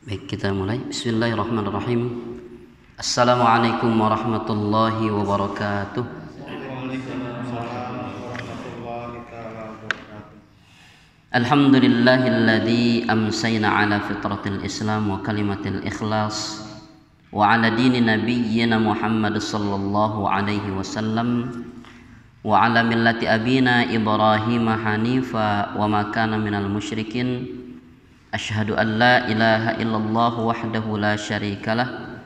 Baik, kita mulai. Bismillahirrahmanirrahim. Assalamualaikum warahmatullahi wabarakatuh. Alhamdulillahilladzi amsayna ala fitratil Islam wa kalimatil ikhlas wa ala dini nabiyyina Muhammad sallallahu alaihi wasallam wa ala millati abina Ibrahim hanifa wa ma kana minal musyrikin. Asyhadu an la ilaha illallah wahdahu la syarikalah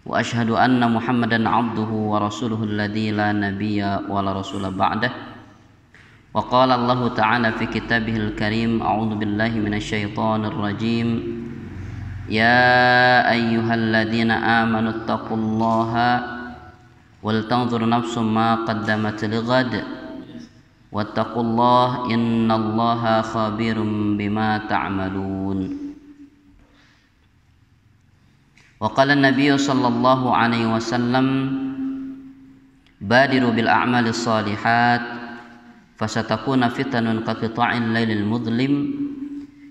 wa asyhadu anna Muhammadan abduhu wa rasuluhu alladzi la nabiyya wa la rasula ba'dah. Wa qala Allah ta'ala fi kitabihil karim, a'udzu billahi minasyaitonir rajim. Ya ayyuhalladzina amanu taqullaha wal tanzur nafsum ma qaddamat lighad wattaqullah innallaha khabirum bima ta'malun. Wa qala an-nabiy sallallahu alaihi wasallam badiru bil a'malis shalihat fasatakuna fitanun ka qita'il lailil mudlim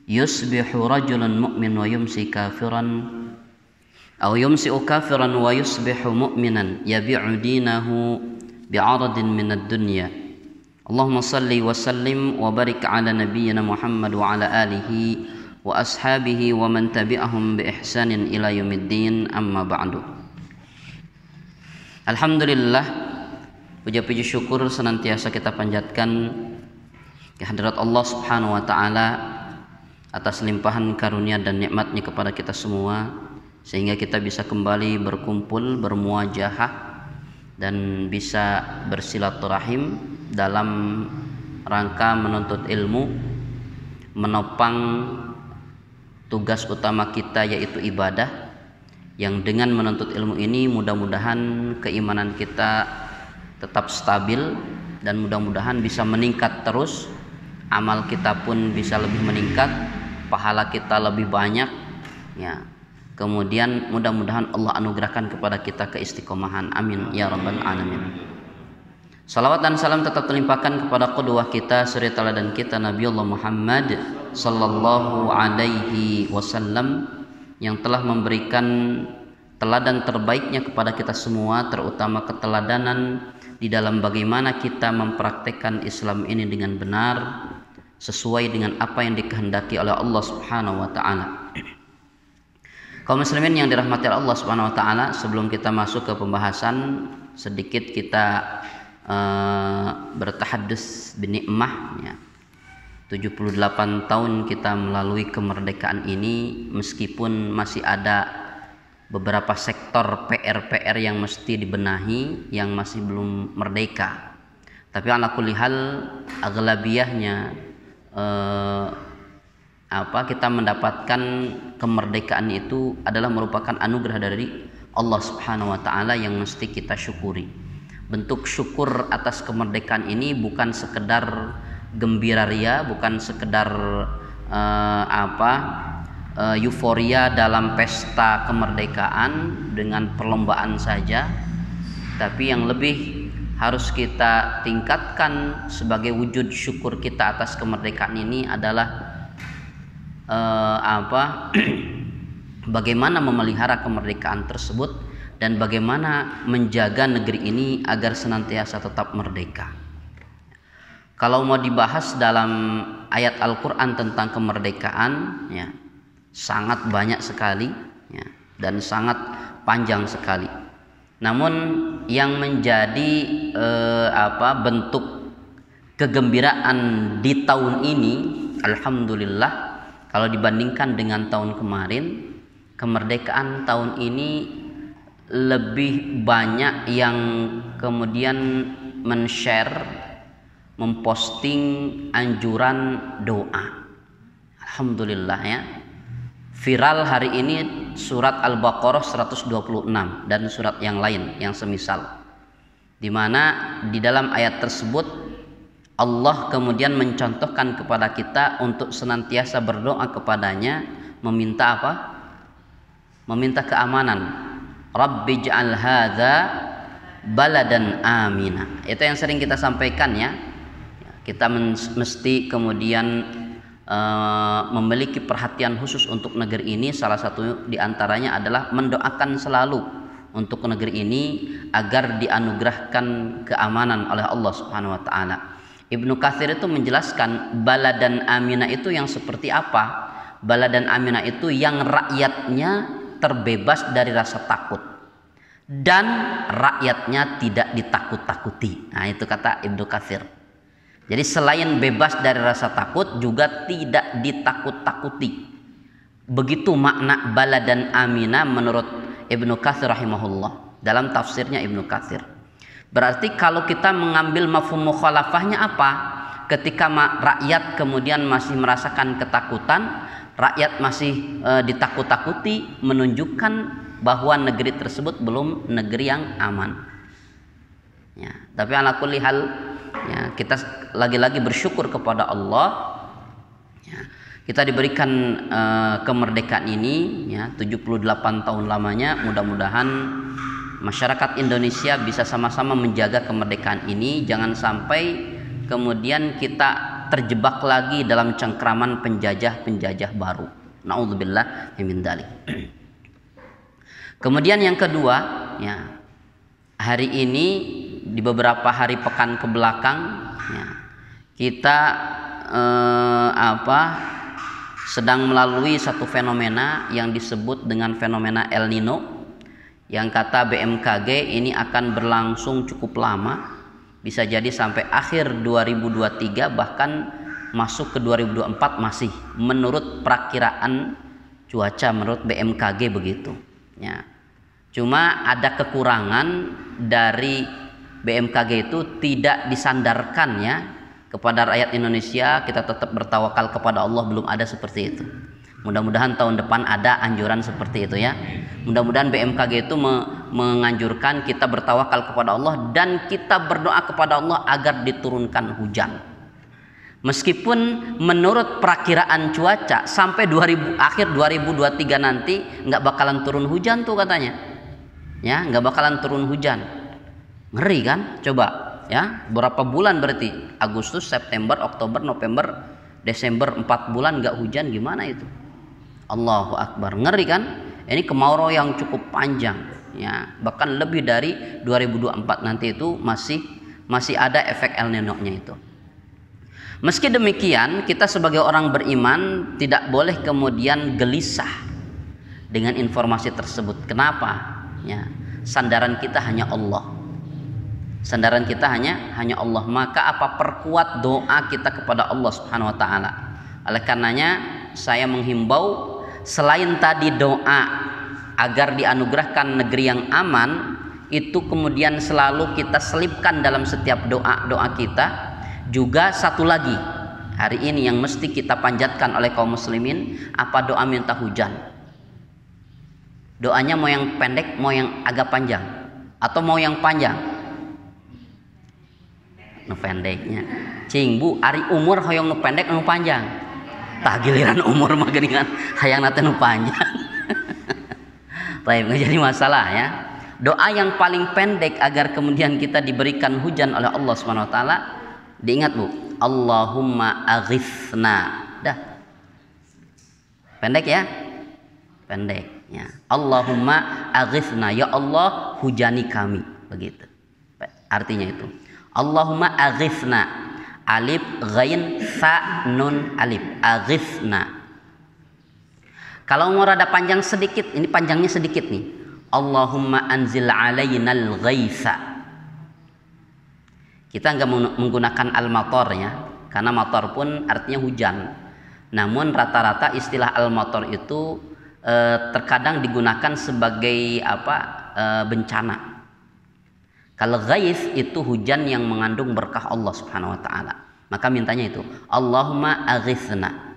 yusbihu rajulun mu'min wa yumsi kafiran aw yumsi'u kafiran wa yusbihu mu'minan yabi'u dinahu bi'aradin minad dunya. Allahumma salli wa sallim wa barik ala nabiyyina Muhammad wa ala alihi wa ashabihi wa man tabi'ahum bi ihsanin ila yaumiddin, amma ba'du. Alhamdulillah, puja-puji syukur senantiasa kita panjatkan kehadirat Allah Subhanahu wa taala atas limpahan karunia dan nikmatnya kepada kita semua, sehingga kita bisa kembali berkumpul, bermuajahah dan bisa bersilaturahim dalam rangka menuntut ilmu, menopang tugas utama kita yaitu ibadah, yang dengan menuntut ilmu ini mudah-mudahan keimanan kita tetap stabil dan mudah-mudahan bisa meningkat terus, amal kita pun bisa lebih meningkat, pahala kita lebih banyak ya. Kemudian mudah-mudahan Allah anugerahkan kepada kita keistiqomahan, amin ya rabbal alamin. Salawat dan salam tetap terlimpahkan kepada qudwah kita, suri teladan kita, Nabiullah Muhammad sallallahu alaihi wasallam, yang telah memberikan teladan terbaiknya kepada kita semua, terutama keteladanan di dalam bagaimana kita mempraktekkan Islam ini dengan benar sesuai dengan apa yang dikehendaki oleh Allah Subhanahu wa taala. Kaum muslimin yang dirahmati Allah Subhanahu wa taala, sebelum kita masuk ke pembahasan, sedikit kita bertahaddus binikmah ya. 78 tahun kita melalui kemerdekaan ini, meskipun masih ada beberapa sektor PR-PR yang mesti dibenahi, yang masih belum merdeka. Tapi ala kulli hal aghlabiyahnya kita mendapatkan kemerdekaan itu adalah merupakan anugerah dari Allah Subhanahu wa taala yang mesti kita syukuri. Bentuk syukur atas kemerdekaan ini bukan sekedar gembira ria, bukan sekedar euforia dalam pesta kemerdekaan dengan perlombaan saja, tapi yang lebih harus kita tingkatkan sebagai wujud syukur kita atas kemerdekaan ini adalah bagaimana memelihara kemerdekaan tersebut dan bagaimana menjaga negeri ini agar senantiasa tetap merdeka. Kalau mau dibahas dalam ayat Al-Quran tentang kemerdekaan ya, sangat banyak sekali ya, dan sangat panjang sekali. Namun yang menjadi bentuk kegembiraan di tahun ini, alhamdulillah, kalau dibandingkan dengan tahun kemarin, kemerdekaan tahun ini lebih banyak yang kemudian men-share, memposting anjuran doa. Alhamdulillah ya. Viral hari ini surat Al-Baqarah 126 dan surat yang lain yang semisal, di mana di dalam ayat tersebut Allah kemudian mencontohkan kepada kita untuk senantiasa berdoa kepadanya, meminta apa? Meminta keamanan. Rabbi ij'al hadza baladan amina. Itu yang sering kita sampaikan ya. Kita mesti kemudian memiliki perhatian khusus untuk negeri ini. Salah satu diantaranya adalah mendoakan selalu untuk negeri ini agar dianugerahkan keamanan oleh Allah Subhanahu wa taala. Ibnu Katsir itu menjelaskan baladan aminah itu yang seperti apa? Baladan aminah itu yang rakyatnya terbebas dari rasa takut dan rakyatnya tidak ditakut-takuti. Nah, itu kata Ibnu Katsir. Jadi selain bebas dari rasa takut juga tidak ditakut-takuti. Begitu makna baladan aminah menurut Ibnu Katsir rahimahullah dalam tafsirnya Ibnu Katsir. Berarti kalau kita mengambil mafhum mukhalafahnya apa? Ketika rakyat kemudian masih merasakan ketakutan, rakyat masih ditakut-takuti, menunjukkan bahwa negeri tersebut belum negeri yang aman. Ya, tapi ala kulli hal, ya, kita lagi-lagi bersyukur kepada Allah. Ya, kita diberikan kemerdekaan ini, ya, 78 tahun lamanya. Mudah-mudahan masyarakat Indonesia bisa sama-sama menjaga kemerdekaan ini. Jangan sampai kemudian kita terjebak lagi dalam cengkraman penjajah-penjajah baru. Na'udzubillah min dzalik. Kemudian yang kedua, ya, hari ini di beberapa hari pekan ke belakang, ya, kita sedang melalui satu fenomena yang disebut dengan fenomena El Nino, yang kata BMKG ini akan berlangsung cukup lama, bisa jadi sampai akhir 2023 bahkan masuk ke 2024 masih menurut perakiraan cuaca menurut BMKG begitu, ya. Cuma ada kekurangan dari BMKG itu tidak disandarkan, ya, kepada rakyat Indonesia. Kita tetap bertawakal kepada Allah, belum ada seperti itu. Mudah-mudahan tahun depan ada anjuran seperti itu, ya. Mudah-mudahan BMKG itu menganjurkan kita bertawakal kepada Allah dan kita berdoa kepada Allah agar diturunkan hujan. Meskipun menurut perakiraan cuaca sampai akhir 2023 nanti nggak bakalan turun hujan tuh katanya, ya, nggak bakalan turun hujan. Ngeri kan? Coba, ya, berapa bulan berarti? Agustus, September, Oktober, November, Desember, 4 bulan nggak hujan, gimana itu? Allahu Akbar, ngeri kan? Ini kemarau yang cukup panjang, ya, bahkan lebih dari 2024 nanti itu masih ada efek El Nino-nya itu. Meski demikian, kita sebagai orang beriman tidak boleh kemudian gelisah dengan informasi tersebut. Kenapa? Ya, sandaran kita hanya Allah. Sandaran kita hanya Allah. Maka apa, perkuat doa kita kepada Allah Subhanahu wa taala. Oleh karenanya saya menghimbau, selain tadi doa agar dianugerahkan negeri yang aman, itu kemudian selalu kita selipkan dalam setiap doa kita. Juga satu lagi hari ini yang mesti kita panjatkan oleh kaum muslimin, apa? Doa minta hujan. Doanya mau yang pendek, mau yang agak panjang, atau mau yang panjang? Nu pendeknya cing bu, ari umur hoyong nu pendek nu panjang. Tah giliran umur mah geuningan hayang nate nu panjang. Baik, nggak jadi masalah, ya. Doa yang paling pendek agar kemudian kita diberikan hujan oleh Allah Subhanahu wa taala, diingat bu, Allahumma aghithna. Dah, pendek, ya, pendek, ya. Allahumma aghithna, ya Allah hujani kami, begitu artinya itu. Allahumma aghithna, alif ghain fa nun alif, aghithna. Kalau mau rada panjang sedikit, ini panjangnya sedikit nih. Allahumma anzil alainal ghaitha. Kita nggak menggunakan al-mator, ya, karena mator pun artinya hujan. Namun rata-rata istilah al-mator itu terkadang digunakan sebagai bencana. Kalau ghaith itu hujan yang mengandung berkah Allah Subhanahu wa taala. Maka mintanya itu Allahumma aghithna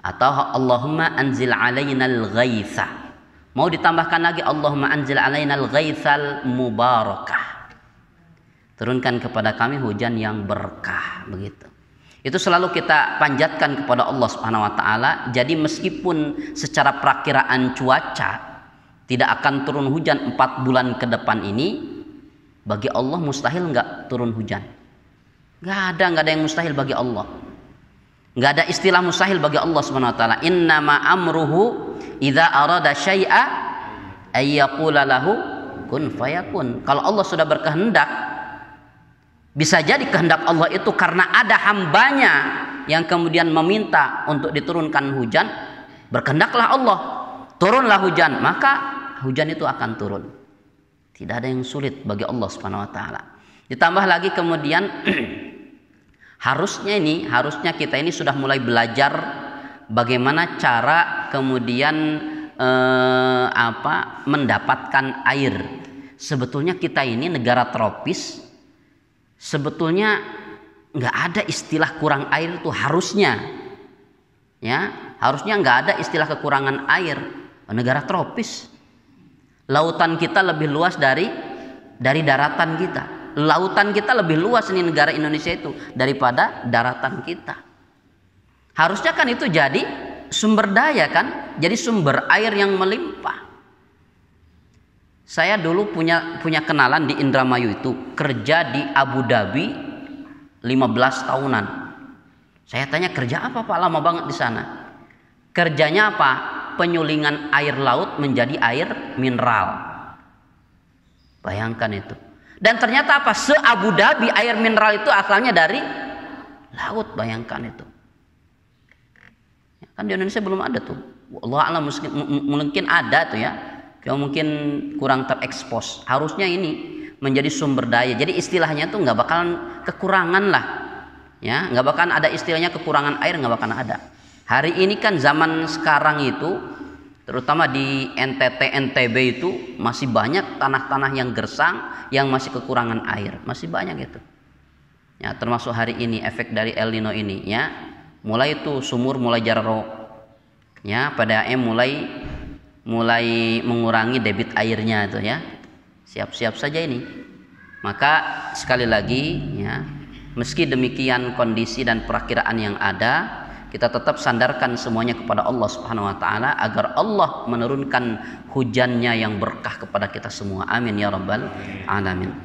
atau Allahumma anzil alainal ghaitha. Mau ditambahkan lagi Allahumma anzil alainal ghaithal mubarakah. Turunkan kepada kami hujan yang berkah, begitu. Itu selalu kita panjatkan kepada Allah Subhanahu wa taala. Jadi meskipun secara perakiraan cuaca tidak akan turun hujan 4 bulan ke depan ini, bagi Allah mustahil nggak turun hujan. Nggak ada yang mustahil bagi Allah. Nggak ada istilah mustahil bagi Allah Subhanahu wa taala. Innama amruhu idza arada syai'a ay yaqula lahu kun fayakun. Kalau Allah sudah berkehendak, bisa jadi kehendak Allah itu karena ada hambanya yang kemudian meminta untuk diturunkan hujan, berkehendaklah Allah, turunlah hujan, maka hujan itu akan turun. Tidak ada yang sulit bagi Allah Subhanahu wa taala. Ditambah lagi kemudian harusnya kita ini sudah mulai belajar bagaimana cara kemudian mendapatkan air. Sebetulnya kita ini negara tropis, sebetulnya nggak ada istilah kurang air itu harusnya, ya harusnya nggak ada istilah kekurangan air. Negara tropis, lautan kita lebih luas dari daratan kita. Lautan kita lebih luas ini negara Indonesia itu daripada daratan kita. Harusnya kan itu jadi sumber daya kan, jadi sumber air yang melimpah. Saya dulu punya kenalan di Indramayu itu, kerja di Abu Dhabi 15 tahunan. Saya tanya, kerja apa Pak? Lama banget di sana. Kerjanya apa? Penyulingan air laut menjadi air mineral. Bayangkan itu. Dan ternyata apa? Se-Abu Dhabi air mineral itu asalnya dari laut. Bayangkan itu. Kan di Indonesia belum ada tuh. Allah alam, mungkin ada tuh ya. Yang mungkin kurang terekspos. Harusnya ini menjadi sumber daya. Jadi istilahnya tuh nggak bakalan kekurangan lah, ya nggak bakalan ada istilahnya kekurangan air, nggak bakalan ada. Hari ini kan zaman sekarang itu, terutama di NTT NTB itu masih banyak tanah-tanah yang gersang, yang masih kekurangan air, masih banyak itu. Ya termasuk hari ini efek dari El Nino ini, ya mulai itu sumur mulai jarro, ya PDAM mulai mengurangi debit airnya itu ya. Siap-siap saja ini. Maka sekali lagi ya, meski demikian kondisi dan perakiraan yang ada, kita tetap sandarkan semuanya kepada Allah Subhanahu wa taala agar Allah menurunkan hujannya yang berkah kepada kita semua. Amin ya rabbal alamin.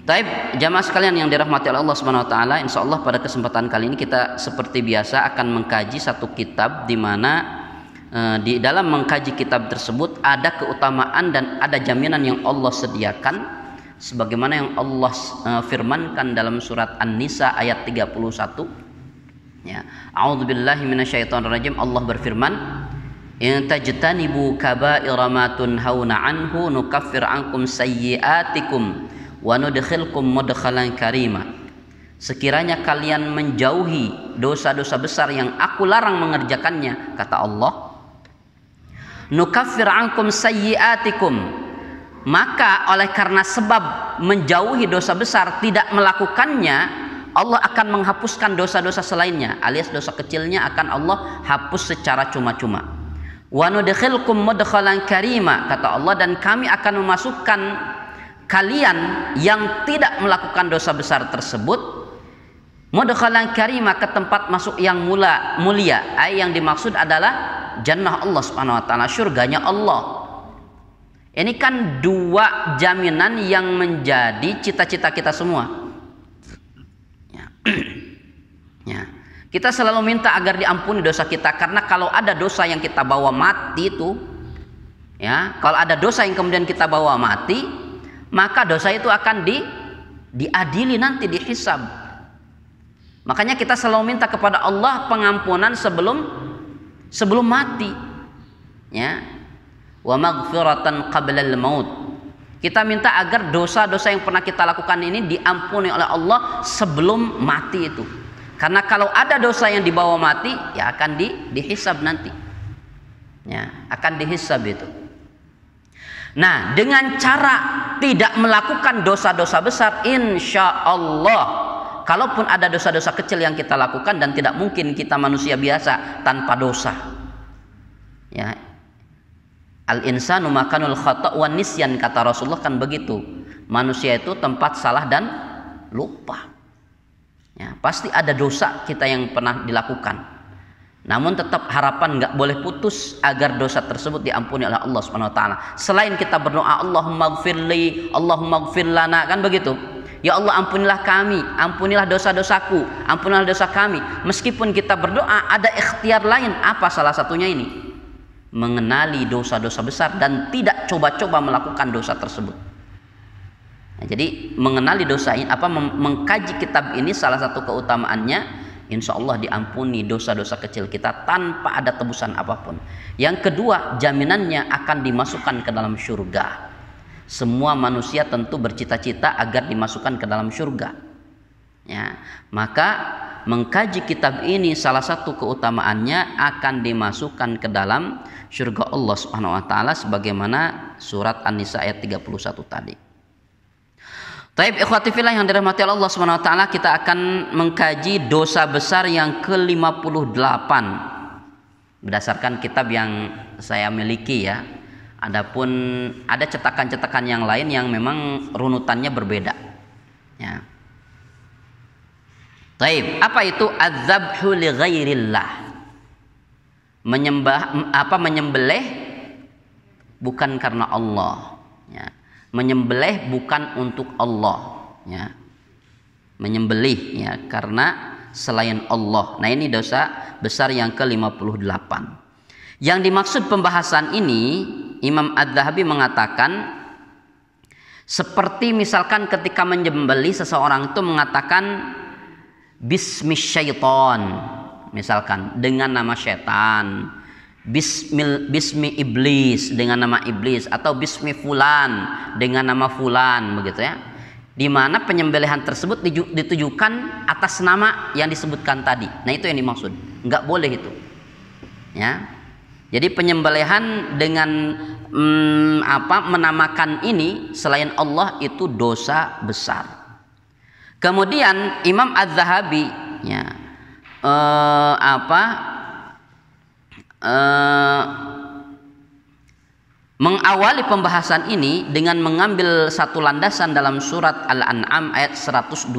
Baik, jamaah sekalian yang dirahmati oleh Allah Subhanahu wa taala, insyaallah pada kesempatan kali ini kita seperti biasa akan mengkaji satu kitab di mana di dalam mengkaji kitab tersebut ada keutamaan dan ada jaminan yang Allah sediakan sebagaimana yang Allah firmankan dalam surat An-Nisa ayat 31. Ya, a'udzubillahi minasyaitonirrajim. Allah berfirman, "In tajtanibu kaba'ira ma tunhauna anhu nukaffir ankum sayyi'atikum wa nudkhilkum mudkhalan karima." Sekiranya kalian menjauhi dosa-dosa besar yang aku larang mengerjakannya, kata Allah, nukaffir ankum sayyi'atikum, maka oleh karena sebab menjauhi dosa besar, tidak melakukannya, Allah akan menghapuskan dosa-dosa selainnya, alias dosa kecilnya akan Allah hapus secara cuma-cuma. Wa nudkhilkum mudkhalan karima, kata Allah, dan kami akan memasukkan kalian yang tidak melakukan dosa besar tersebut mudkhalan karima, ke tempat masuk yang mulia. Yang dimaksud adalah jannah Allah Subhanahu wa taala, surganya Allah. Ini kan dua jaminan yang menjadi cita-cita kita semua. Ya. Ya. Kita selalu minta agar diampuni dosa kita, karena kalau ada dosa yang kita bawa mati itu, ya, kalau ada dosa yang kemudian kita bawa mati, maka dosa itu akan diadili nanti, dihisab. Makanya kita selalu minta kepada Allah pengampunan sebelum mati, ya. Wa maghfiratan qablal maut. Kita minta agar dosa-dosa yang pernah kita lakukan ini diampuni oleh Allah sebelum mati itu. Karena kalau ada dosa yang dibawa mati, ya akan dihisab nanti. Ya, akan dihisab itu. Nah, dengan cara tidak melakukan dosa-dosa besar, insya Allah, kalaupun ada dosa-dosa kecil yang kita lakukan, dan tidak mungkin kita manusia biasa tanpa dosa. Ya, al-insanu makanul khata' wan nisyan, kata Rasulullah kan begitu. Manusia itu tempat salah dan lupa. Ya, pasti ada dosa kita yang pernah dilakukan. Namun tetap harapan nggak boleh putus agar dosa tersebut diampuni oleh Allah Subhanahu wa taala. Selain kita berdoa Allahumma ighfirli, Allahumma ighfir lana, kan begitu. Ya Allah, ampunilah kami, ampunilah dosa-dosaku, ampunilah dosa kami. Meskipun kita berdoa, ada ikhtiar lain. Apa salah satunya ini? Mengenali dosa-dosa besar dan tidak coba-coba melakukan dosa tersebut. Nah, jadi mengenali dosa ini, mengkaji kitab ini, salah satu keutamaannya, insya Allah diampuni dosa-dosa kecil kita tanpa ada tebusan apapun. Yang kedua, jaminannya akan dimasukkan ke dalam surga. Semua manusia tentu bercita-cita agar dimasukkan ke dalam surga. Ya, maka mengkaji kitab ini salah satu keutamaannya akan dimasukkan ke dalam surga Allah Subhanahu wa taala sebagaimana surat An-Nisa ayat 31 tadi. Taib ikhwati fillah yang dirahmati Allah Subhanahu wa taala, kita akan mengkaji dosa besar yang ke-58 berdasarkan kitab yang saya miliki ya. Adapun ada cetakan-cetakan yang lain yang memang runutannya berbeda. Ya. Taib, apa itu adzabhu li ghairillah? Menyembelih bukan karena Allah. Ya. Menyembelih bukan untuk Allah. Ya. Menyembelih ya karena selain Allah. Nah, ini dosa besar yang ke-58. Yang dimaksud pembahasan ini, Imam Adz-Dzahabi mengatakan seperti misalkan ketika menyembelih seseorang itu mengatakan bismi syaiton, misalkan dengan nama syaitan, bismi iblis dengan nama iblis, atau bismi fulan dengan nama fulan, begitu ya. Di mana penyembelihan tersebut ditujukan atas nama yang disebutkan tadi. Nah, itu yang dimaksud. Enggak boleh itu. Ya. Jadi penyembelihan dengan menamakan ini selain Allah itu dosa besar. Kemudian Imam Adz-Dzahabi ya, mengawali pembahasan ini dengan mengambil satu landasan dalam surat Al-An'am ayat 121.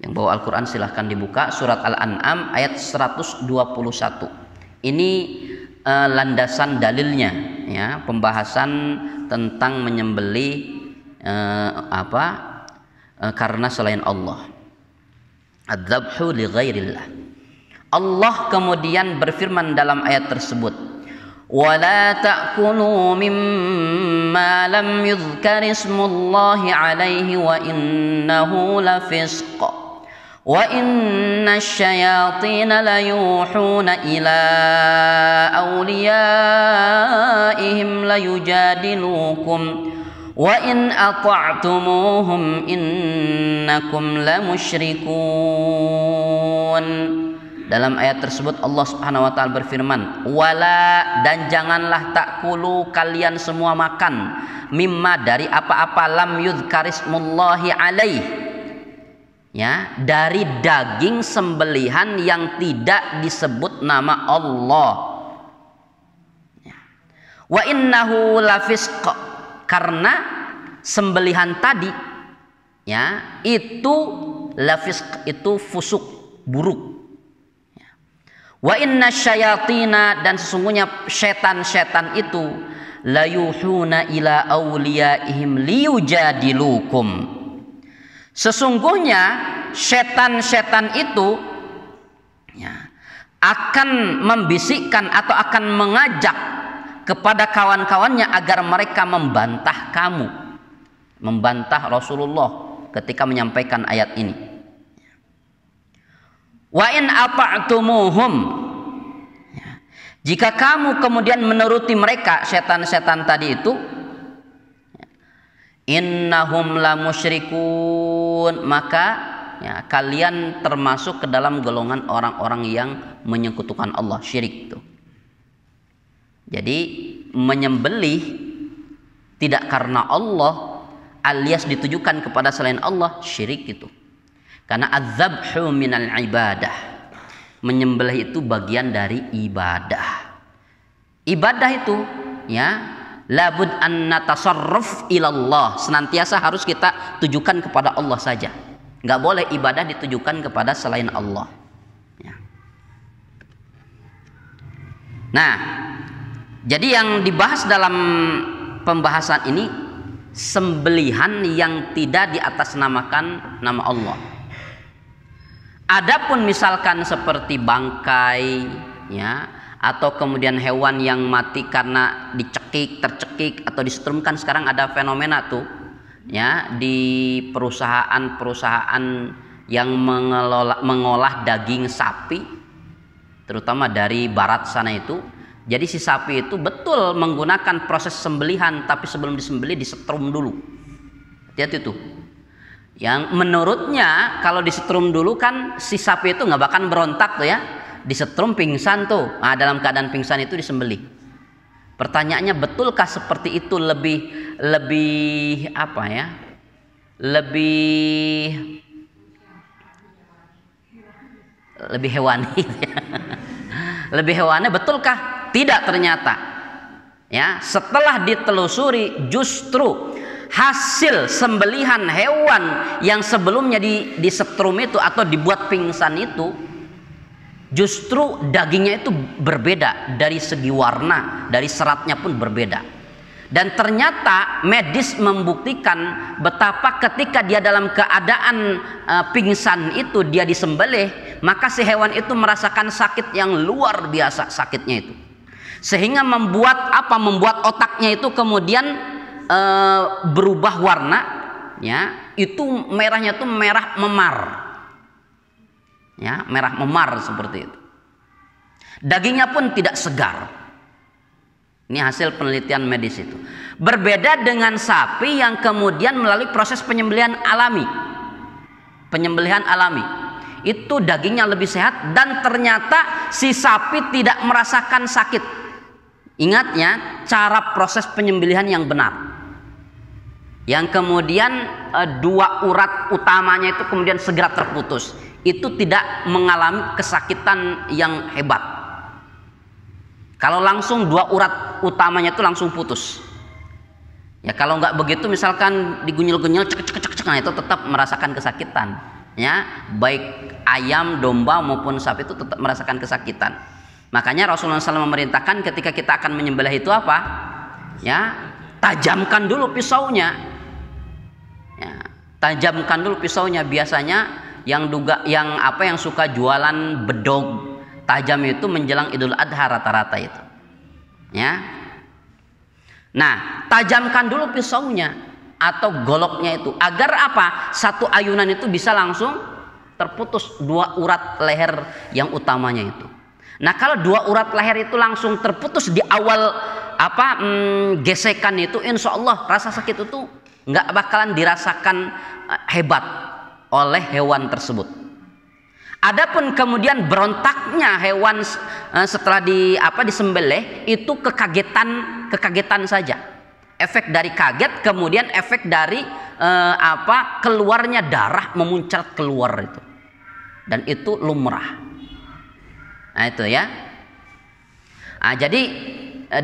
Yang bawa Al-Quran silahkan dibuka, surat Al-An'am ayat 121. Ini landasan dalilnya ya, pembahasan tentang menyembelih karena selain Allah. Adzabhu li ghairillah. Allah kemudian berfirman dalam ayat tersebut, wala ta'kulu mimma lam yuzkar ismullahi alaihi wa innahu lafisq wa inna asyayatina layuhuna ila awliyaihim layujadilukum wa in ata'tumuhum innakum lamusyrikun. Dalam ayat tersebut Allah Subhanahu wa taala berfirman, wala, dan janganlah takulu kalian semua makan, mimma, dari apa-apa, lam yudhkarismullahi alaih, ya, dari daging sembelihan yang tidak disebut nama Allah. Ya. Wa innahu lafisq, karena sembelihan tadi ya itu lafisq, itu fusuk, buruk. Wa inna syayatina, dan sesungguhnya setan-setan itu layuhuna ila awliyaihim liyujadilukum, sesungguhnya setan-setan itu ya, akan membisikkan atau akan mengajak kepada kawan-kawannya agar mereka membantah kamu, membantah Rasulullah ketika menyampaikan ayat ini. Wa in ata'tumuhum, ya, jika kamu kemudian menuruti mereka, setan-setan tadi itu, innahum la musyrikun, maka ya, kalian termasuk ke dalam golongan orang-orang yang menyekutukan Allah, syirik itu. Jadi menyembelih tidak karena Allah alias ditujukan kepada selain Allah, syirik itu. Karena adzabhu minal ibadah, menyembelih itu bagian dari ibadah. Ibadah itu ya labud an natasarraf ilallah, senantiasa harus kita tujukan kepada Allah saja. Nggak boleh ibadah ditujukan kepada selain Allah. Ya. Nah, jadi yang dibahas dalam pembahasan ini sembelihan yang tidak diatasnamakan nama Allah. Adapun misalkan seperti bangkai, ya, atau kemudian hewan yang mati karena dicekik, tercekik atau disetrumkan, sekarang ada fenomena tuh, ya, di perusahaan-perusahaan yang mengolah daging sapi, terutama dari barat sana itu. Jadi si sapi itu betul menggunakan proses sembelihan, tapi sebelum disembelih disetrum dulu. Hati-hati tuh. Yang menurutnya kalau disetrum dulu kan si sapi itu nggak bakal berontak tuh ya. Disetrum pingsan tuh. Nah, dalam keadaan pingsan itu disembelih. Pertanyaannya, betulkah seperti itu lebih apa ya? Lebih hewani ya. Lebih hewani, betulkah? Tidak ternyata. Ya, setelah ditelusuri justru hasil sembelihan hewan yang sebelumnya disetrum itu atau dibuat pingsan itu, justru dagingnya itu berbeda dari segi warna, dari seratnya pun berbeda. Dan ternyata medis membuktikan betapa ketika dia dalam keadaan pingsan itu dia disembelih, maka si hewan itu merasakan sakit yang luar biasa sakitnya itu. Sehingga membuat otaknya itu kemudian berubah warna, ya, itu merahnya itu merah memar. Ya, merah memar seperti itu. Dagingnya pun tidak segar. Ini hasil penelitian medis itu. Berbeda dengan sapi yang kemudian melalui proses penyembelihan alami. Penyembelihan alami. Itu dagingnya lebih sehat dan ternyata si sapi tidak merasakan sakit. Ingatnya cara proses penyembelihan yang benar. Yang kemudian dua urat utamanya itu kemudian segera terputus. Itu tidak mengalami kesakitan yang hebat. Kalau langsung dua urat utamanya itu langsung putus. Ya kalau nggak begitu misalkan digunyil-gunyil cek, nah itu tetap merasakan kesakitan. Ya, baik ayam, domba maupun sapi itu tetap merasakan kesakitan. Makanya Rasulullah SAW memerintahkan ketika kita akan menyembelih itu apa? Ya, tajamkan dulu pisaunya. Ya, tajamkan dulu pisaunya. Biasanya yang suka jualan bedog tajam itu menjelang Idul Adha rata-rata itu. Ya. Nah, tajamkan dulu pisaunya atau goloknya itu agar apa? Satu ayunan itu bisa langsung terputus dua urat leher yang utamanya itu. Nah, kalau dua urat leher itu langsung terputus di awal gesekan itu, insya Allah rasa sakit itu nggak bakalan dirasakan hebat oleh hewan tersebut. Adapun kemudian berontaknya hewan setelah disembelih itu kekagetan saja. Efek dari kaget, kemudian efek dari keluarnya darah memuncrat keluar itu. Dan itu lumrah. Nah, itu ya. Nah, jadi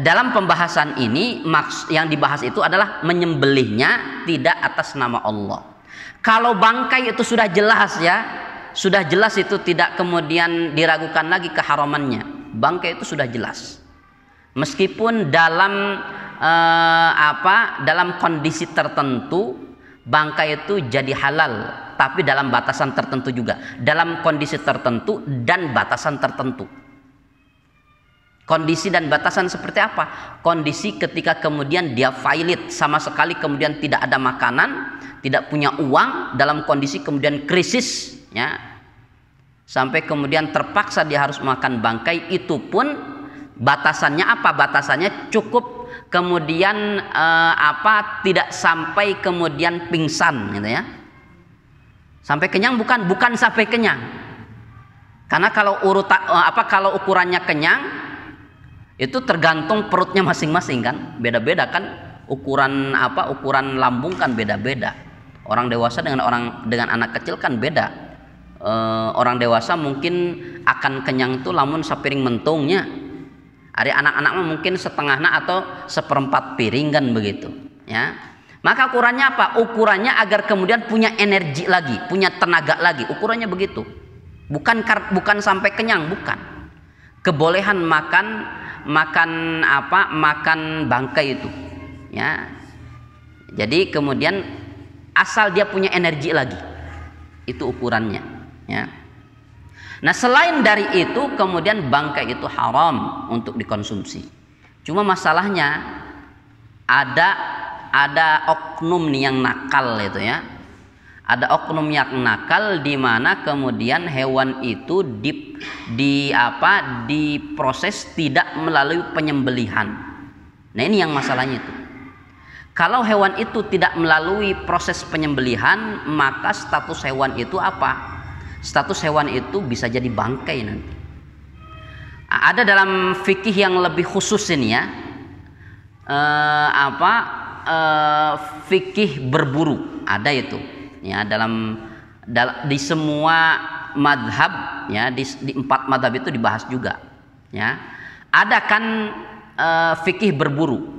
dalam pembahasan ini yang dibahas itu adalah menyembelihnya tidak atas nama Allah. Kalau bangkai itu sudah jelas ya, sudah jelas itu tidak kemudian diragukan lagi keharamannya. Bangkai itu sudah jelas. Meskipun dalam dalam kondisi tertentu bangkai itu jadi halal, tapi dalam batasan tertentu juga, dalam kondisi tertentu dan batasan tertentu. Kondisi dan batasan seperti apa? Kondisi ketika kemudian dia violet, sama sekali kemudian tidak ada makanan, tidak punya uang, dalam kondisi kemudian krisis, ya, sampai kemudian terpaksa dia harus makan bangkai. Itu pun batasannya apa? Batasannya cukup kemudian tidak sampai kemudian pingsan, gitu ya. Sampai kenyang bukan sampai kenyang. Karena kalau kalau ukurannya kenyang itu tergantung perutnya masing-masing kan, beda-beda kan, ukuran lambung kan beda-beda. Orang dewasa dengan anak kecil kan beda. Orang dewasa mungkin akan kenyang tuh lamun sapiring mentungnya. Ada anak-anak mungkin setengahna atau seperempat piring kan begitu, ya. Maka ukurannya apa? Ukurannya agar kemudian punya energi lagi, punya tenaga lagi. Ukurannya begitu. Bukan sampai kenyang, bukan. Kebolehan makan bangkai itu, ya. Jadi kemudian asal dia punya energi lagi, itu ukurannya, ya. Nah, selain dari itu kemudian bangkai itu haram untuk dikonsumsi. Cuma masalahnya ada oknum nih yang nakal itu, ya. Ada oknum yang nakal di mana kemudian hewan itu diproses tidak melalui penyembelihan. Nah, ini yang masalahnya itu. Kalau hewan itu tidak melalui proses penyembelihan, maka status hewan itu apa? Status hewan itu bisa jadi bangkai nanti. Ada dalam fikih yang lebih khusus ini, ya. Fikih berburu ada itu, ya, di semua madhab, ya, di 4 madhab itu dibahas juga, ya. Ada kan fikih berburu.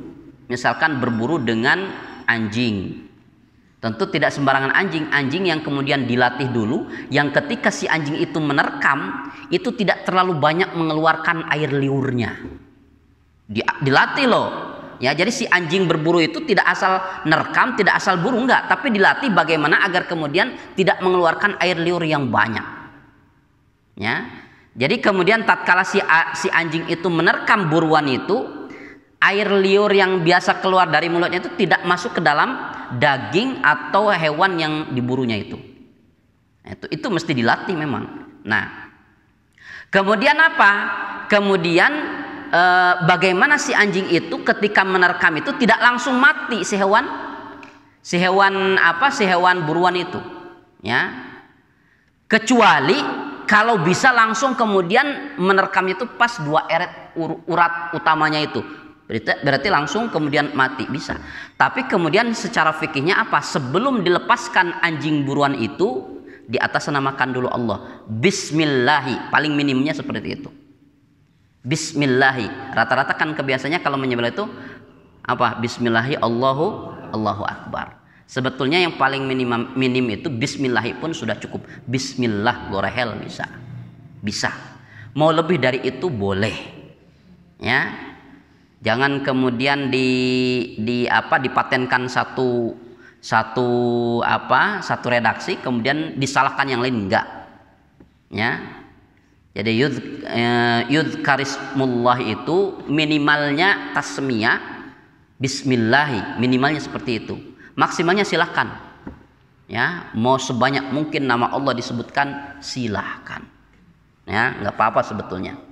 Misalkan berburu dengan anjing, tentu tidak sembarangan anjing yang kemudian dilatih dulu, yang ketika si anjing itu menerkam itu tidak terlalu banyak mengeluarkan air liurnya, dilatih loh, ya. Jadi si anjing berburu itu tidak asal nerekam, tidak asal buru, enggak, tapi dilatih bagaimana agar kemudian tidak mengeluarkan air liur yang banyak, ya. Jadi kemudian tatkala si anjing itu menerkam buruan itu, air liur yang biasa keluar dari mulutnya itu tidak masuk ke dalam daging atau hewan yang diburunya itu. Itu mesti dilatih memang. Nah, kemudian apa? Kemudian bagaimana si anjing itu ketika menerkam itu tidak langsung mati si hewan buruan itu, ya. Kecuali kalau bisa langsung kemudian menerkam itu pas 2 eret urat utamanya itu. Berarti langsung kemudian mati, bisa. Tapi kemudian secara fikihnya apa? Sebelum dilepaskan anjing buruan itu, di atas namakan dulu Allah. Bismillahi, paling minimnya seperti itu. Bismillahi. Rata-rata kan kebiasaannya kalau menyembelih itu apa? Bismillahi, Allahu Akbar. Sebetulnya yang paling minim itu Bismillahi pun sudah cukup. Bismillah gorehel bisa. Mau lebih dari itu boleh, ya. Jangan kemudian dipatenkan satu redaksi kemudian disalahkan yang lain, enggak, ya. Jadi yudkarismullah itu minimalnya tasmiyah bismillahi, minimalnya seperti itu. Maksimalnya silahkan, ya, mau sebanyak mungkin nama Allah disebutkan silahkan, ya, nggak apa-apa sebetulnya.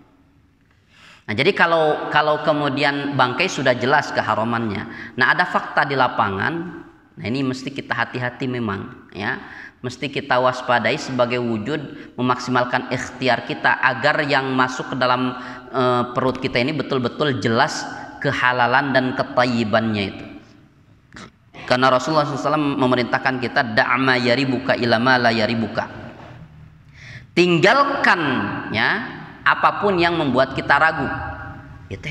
Nah, jadi kalau kemudian bangkai sudah jelas keharamannya, nah ada fakta di lapangan, nah ini mesti kita hati-hati memang, ya, mesti kita waspadai sebagai wujud memaksimalkan ikhtiar kita agar yang masuk ke dalam perut kita ini betul-betul jelas kehalalan dan ketayyibannya itu. Karena Rasulullah SAW memerintahkan kita da'ma yaribuka ilama la yaribuka, tinggalkan, ya, apapun yang membuat kita ragu. Itu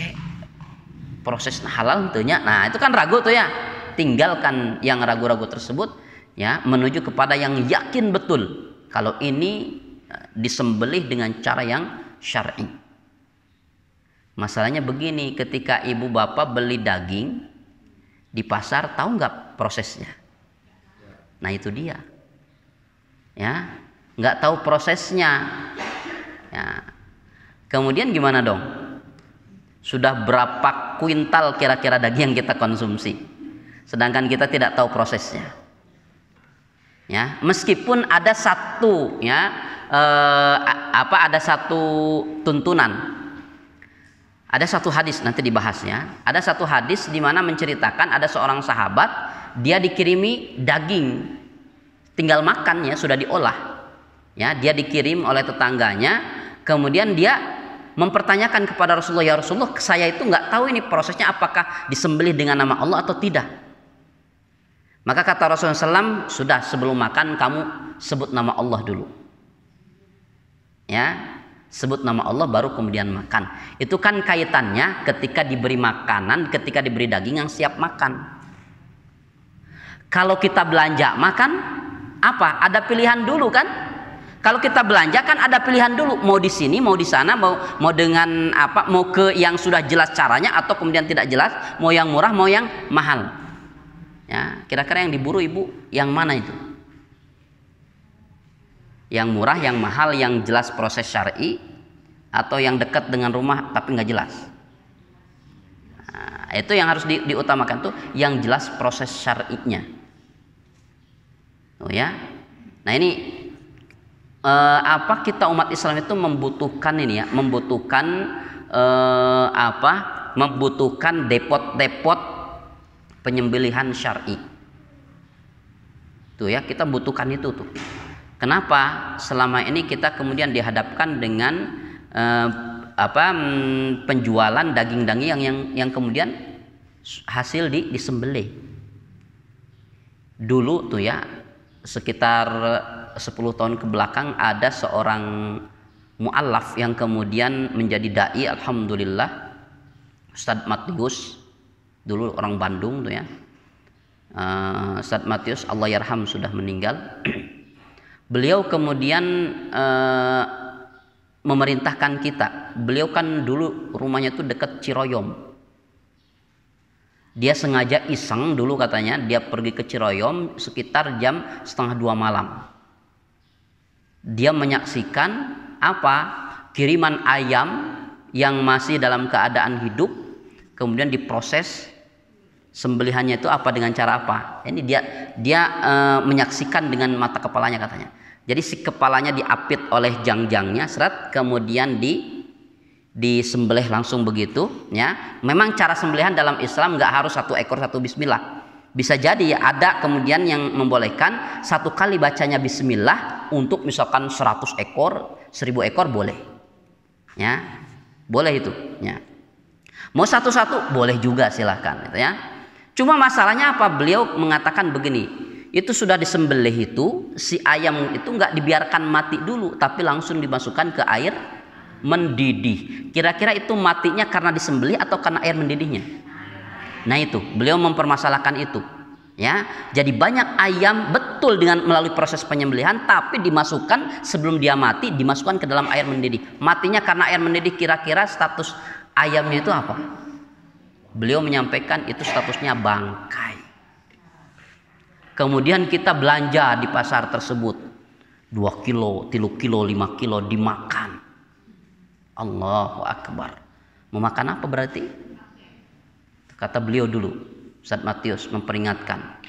proses halal tentunya. Nah, itu kan ragu tuh, ya. Tinggalkan yang ragu-ragu tersebut, ya, menuju kepada yang yakin betul kalau ini disembelih dengan cara yang syar'i. Masalahnya begini, ketika ibu bapak beli daging di pasar, tahu nggak prosesnya? Nah, itu dia, ya, nggak tahu prosesnya, ya. Kemudian gimana dong? Sudah berapa kuintal kira-kira daging yang kita konsumsi, sedangkan kita tidak tahu prosesnya, ya. Meskipun ada satu, ya, ada satu tuntunan, ada satu hadis nanti dibahasnya. Ada satu hadis di mana menceritakan ada seorang sahabat, dia dikirimi daging, tinggal makannya sudah diolah, ya. Dia dikirim oleh tetangganya, kemudian dia mempertanyakan kepada Rasulullah, ya Rasulullah, saya itu nggak tahu ini prosesnya apakah disembelih dengan nama Allah atau tidak. Maka kata Rasulullah SAW, sudah, sebelum makan kamu sebut nama Allah dulu, ya, sebut nama Allah baru kemudian makan. Itu kan kaitannya ketika diberi makanan, ketika diberi daging yang siap makan. Kalau kita belanja makan apa? Ada pilihan dulu kan? Kalau kita belanja kan ada pilihan dulu, mau di sini, mau di sana, mau dengan apa, mau ke yang sudah jelas caranya atau kemudian tidak jelas, mau yang murah, mau yang mahal. Ya, kira-kira yang diburu ibu yang mana itu? Yang murah, yang mahal, yang jelas proses syar'i, atau yang dekat dengan rumah tapi nggak jelas? Nah, itu yang harus diutamakan tuh, yang jelas proses syar'inya. Oh ya. Nah ini apa kita umat Islam itu membutuhkan ini ya, membutuhkan membutuhkan depot-depot penyembelihan syar'i. Tuh ya, kita butuhkan itu tuh. Kenapa selama ini kita kemudian dihadapkan dengan penjualan daging-daging yang kemudian hasil disembelih. Dulu tuh ya, sekitar 10 tahun ke belakang ada seorang mu'allaf yang kemudian menjadi dai, alhamdulillah, Ustadz Matius, dulu orang Bandung tuh ya. Ustadz Matius Allah yarham sudah meninggal. Beliau kemudian memerintahkan kita. Beliau kan dulu rumahnya tuh dekat Ciroyom. Dia sengaja iseng dulu katanya, dia pergi ke Ciroyom sekitar jam 1:30 malam. Dia menyaksikan kiriman ayam yang masih dalam keadaan hidup, kemudian diproses sembelihannya itu dengan cara apa? Ini dia menyaksikan dengan mata kepalanya katanya. Jadi si kepalanya diapit oleh jangjangnya, kemudian disembelih langsung begitu ya. Memang cara sembelihan dalam Islam nggak harus 1 ekor 1 bismillah. Bisa jadi ada kemudian yang membolehkan 1 kali bacanya bismillah untuk misalkan 100 ekor, 1000 ekor boleh. Ya. Boleh itu, ya. Mau satu-satu boleh juga, silahkan gitu ya. Cuma masalahnya apa? Beliau mengatakan begini, itu sudah disembelih itu, si ayam itu nggak dibiarkan mati dulu, tapi langsung dimasukkan ke air mendidih. Kira-kira itu matinya karena disembelih atau karena air mendidihnya? Nah itu, beliau mempermasalahkan itu. Ya, jadi banyak ayam betul dengan melalui proses penyembelihan, tapi dimasukkan sebelum dia mati, dimasukkan ke dalam air mendidih. Matinya karena air mendidih, kira-kira status ayamnya itu apa? Beliau menyampaikan itu statusnya bangkai. Kemudian kita belanja di pasar tersebut 2 kilo, 3 kilo, 5 kilo dimakan. Allahu Akbar. Memakan apa berarti? Kata beliau dulu, Ustadz Matius memperingatkan.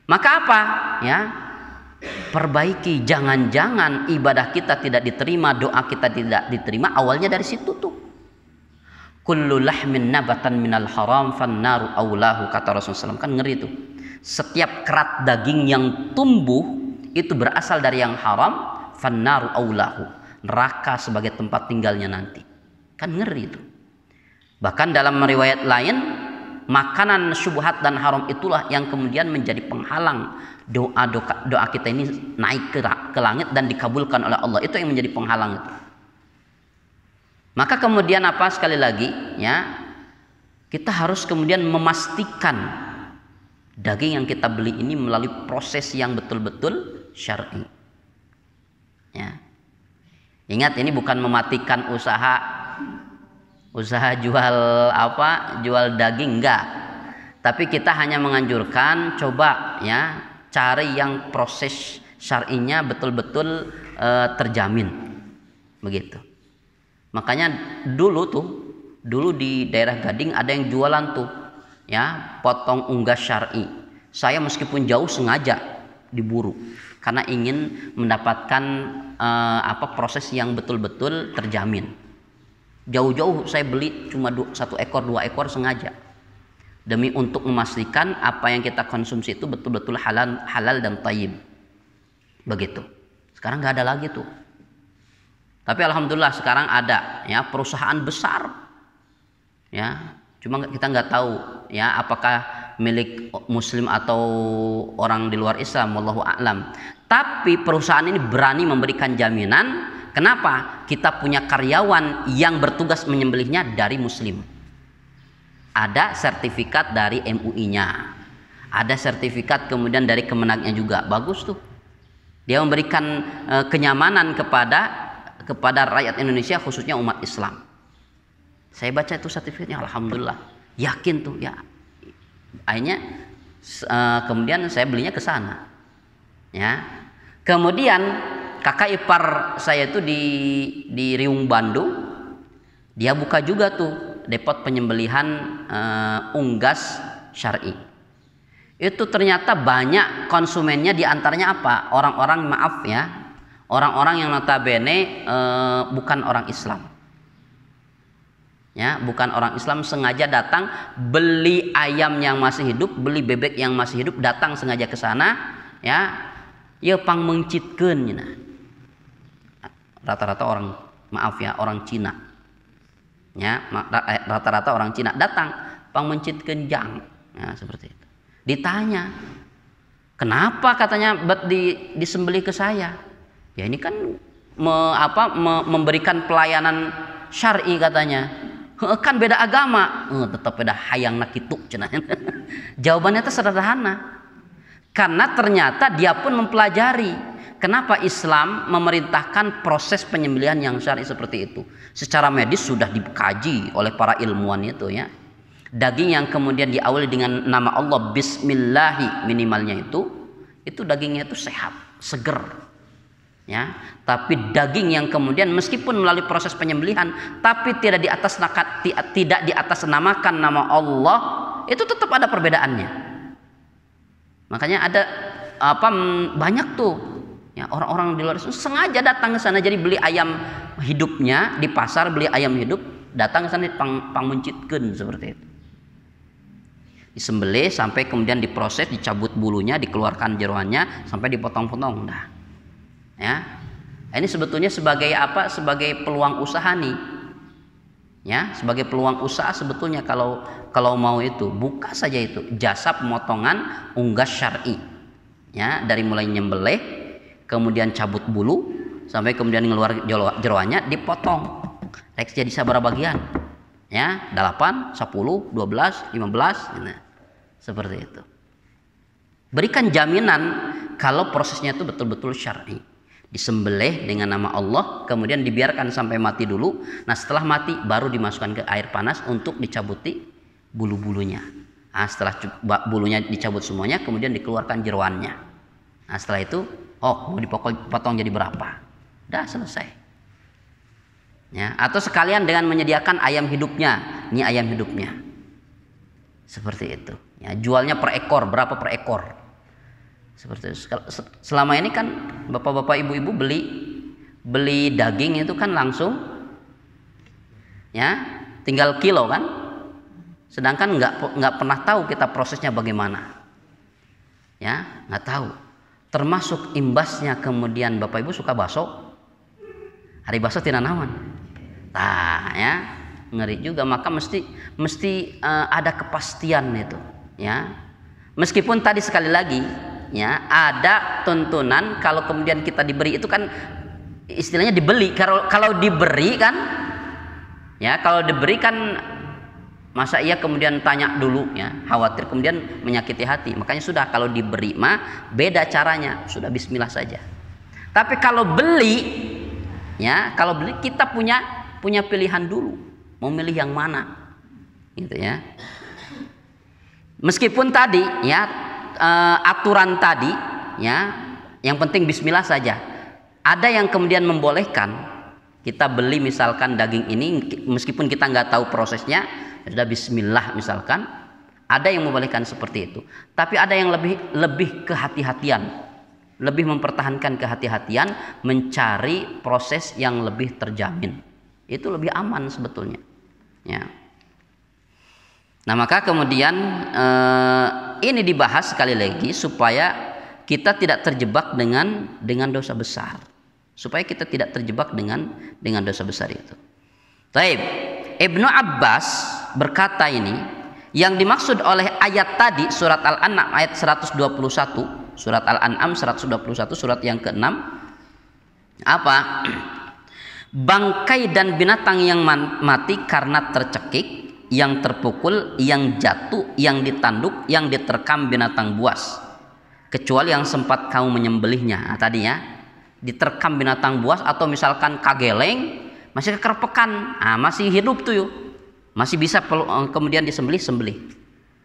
Maka apa? Ya, perbaiki. Jangan-jangan ibadah kita tidak diterima, doa kita tidak diterima, awalnya dari situ tuh. Kullu lahmin nabatan minal haram fannaru aulahu, kata Rasulullah SAW. Kan ngeri tuh. Setiap kerat daging yang tumbuh itu berasal dari yang haram, fannaru aulahu, neraka sebagai tempat tinggalnya nanti. Kan ngeri itu. Bahkan dalam riwayat lain, makanan syubhat dan haram itulah yang kemudian menjadi penghalang doa kita ini naik ke langit dan dikabulkan oleh Allah. Itu yang menjadi penghalang itu. Maka kemudian apa, sekali lagi ya, kita harus kemudian memastikan daging yang kita beli ini melalui proses yang betul-betul syar'i. Ya. Ingat, ini bukan mematikan usaha jual daging, enggak. Tapi kita hanya menganjurkan, coba ya, cari yang proses syar'inya betul-betul terjamin. Begitu. Makanya dulu di daerah Gading ada yang jualan tuh ya, potong unggas syar'i. Saya meskipun jauh sengaja diburu karena ingin mendapatkan proses yang betul-betul terjamin. Jauh-jauh saya beli cuma 1 ekor 2 ekor sengaja, demi untuk memastikan apa yang kita konsumsi itu betul-betul halal dan thayyib. Begitu. Sekarang nggak ada lagi tuh. Tapi alhamdulillah sekarang ada ya, perusahaan besar ya, cuma kita nggak tahu ya apakah milik muslim atau orang di luar Islam, wallahu a'lam. Tapi perusahaan ini berani memberikan jaminan. Kenapa? Kita punya karyawan yang bertugas menyembelihnya dari muslim. Ada sertifikat dari MUI-nya, ada sertifikat kemudian dari Kemenagnya juga. Bagus tuh. Dia memberikan kenyamanan kepada rakyat Indonesia, khususnya umat Islam. Saya baca itu sertifikatnya, alhamdulillah, yakin tuh ya. Akhirnya Kemudian saya belinya ke sana. Ya. Kemudian kakak ipar saya itu di Riung Bandung, dia buka juga tuh depot penyembelihan unggas syar'i. Itu ternyata banyak konsumennya, diantaranya apa? Orang-orang, maaf ya, orang-orang yang notabene bukan orang Islam. Ya, bukan orang Islam, sengaja datang beli ayam yang masih hidup, beli bebek yang masih hidup, datang sengaja ke sana, ya. Ya pang mencitkeun cenah. Rata-rata orang, maaf ya, orang Cina. Ya, rata-rata orang Cina datang pang mencitkeun jang. Ya, seperti itu. Ditanya, "Kenapa?" katanya disembelih ke saya. Ya ini kan memberikan pelayanan syar'i katanya. Kan beda agama. Tetap beda hayang nak kitu cenah. Jawabannya itu sederhana. Karena ternyata dia pun mempelajari kenapa Islam memerintahkan proses penyembelihan yang syar'i seperti itu. Secara medis sudah dikaji oleh para ilmuwan itu ya. Daging yang kemudian diawali dengan nama Allah Bismillahi minimalnya itu dagingnya itu sehat, seger. Ya, tapi daging yang kemudian meskipun melalui proses penyembelihan tapi tidak di atas namakan nama Allah, itu tetap ada perbedaannya. Makanya ada banyak tuh ya orang-orang di luar sengaja datang ke sana, jadi beli ayam hidupnya di pasar, beli ayam hidup, datang ke sana pang mencitkeun seperti itu. Disembelih sampai kemudian diproses, dicabut bulunya, dikeluarkan jeroannya sampai dipotong-potong dah. Ya. Ini sebetulnya sebagai apa? Sebagai peluang usaha nih. Ya, sebagai peluang usaha sebetulnya kalau mau itu buka saja itu jasa pemotongan unggas syar'i. Ya, dari mulai nyembelih, kemudian cabut bulu sampai kemudian ngeluar jeroannya dipotong. Reks jadi sabaraha bagian. Ya, 8, 10, 12, 15 nah, seperti itu. Berikan jaminan kalau prosesnya itu betul-betul syar'i. Disembelih dengan nama Allah, kemudian dibiarkan sampai mati dulu. Nah, setelah mati baru dimasukkan ke air panas untuk dicabuti bulu-bulunya. Nah, setelah bulunya dicabut semuanya, kemudian dikeluarkan jeroannya. Nah, setelah itu, mau dipotong jadi berapa? Dah selesai. Ya, atau sekalian dengan menyediakan ayam hidupnya. Ini ayam hidupnya. Seperti itu. Ya, jualnya per ekor, berapa per ekor? Seperti itu. Selama ini kan bapak-bapak ibu-ibu beli daging itu kan langsung ya tinggal kilo kan, sedangkan nggak pernah tahu kita prosesnya bagaimana, ya nggak tahu. Termasuk imbasnya kemudian bapak ibu suka bakso, hari bakso tidak nawan, ya ngeri juga. Maka mesti ada kepastian itu, ya meskipun tadi sekali lagi. Ya, ada tuntunan kalau kemudian kita diberi itu kan istilahnya dibeli. Kalau diberi kan, ya kalau diberi kan masa iya kemudian tanya dulu ya, khawatir kemudian menyakiti hati. Makanya sudah kalau diberi mah beda caranya, sudah bismillah saja. Tapi kalau beli, ya kalau beli kita punya pilihan dulu, mau milih yang mana, gitu ya. Meskipun tadi ya. Aturan tadi ya yang penting bismillah saja. Ada yang kemudian membolehkan kita beli misalkan daging ini meskipun kita nggak tahu prosesnya, sudah bismillah misalkan. Ada yang membolehkan seperti itu, tapi ada yang lebih kehati-hatian, lebih mempertahankan kehati-hatian, mencari proses yang lebih terjamin. Itu lebih aman sebetulnya ya. Nah, maka kemudian ini dibahas sekali lagi supaya kita tidak terjebak dengan dosa besar. Supaya kita tidak terjebak dengan dosa besar itu. Taib. Ibnu Abbas berkata ini, yang dimaksud oleh ayat tadi surat Al-An'am ayat 121, surat Al-An'am 121 surat yang ke-6 apa? Bangkai dan binatang yang mati karena tercekik, yang terpukul, yang jatuh, yang ditanduk, yang diterkam binatang buas, kecuali yang sempat kamu menyembelihnya. Nah, tadinya diterkam binatang buas atau misalkan kageleng masih kekerpekan, masih hidup tuh masih bisa kemudian disembelih,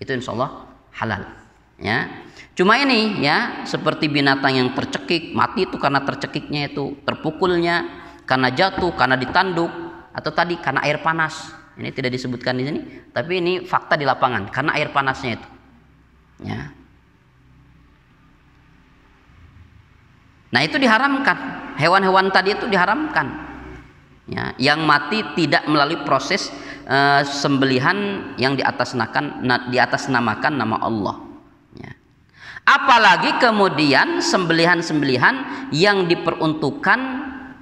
itu insya Allah halal Ya. Cuma ini ya, seperti binatang yang tercekik, mati itu karena tercekiknya itu, terpukulnya, karena jatuh, karena ditanduk, atau tadi karena air panas. Ini tidak disebutkan di sini, tapi ini fakta di lapangan karena air panasnya itu. Ya. Nah, itu diharamkan. Hewan-hewan tadi itu diharamkan. Ya, yang mati tidak melalui proses sembelihan yang diatasnamakan nama Allah. Ya. Apalagi kemudian sembelihan-sembelihan yang diperuntukkan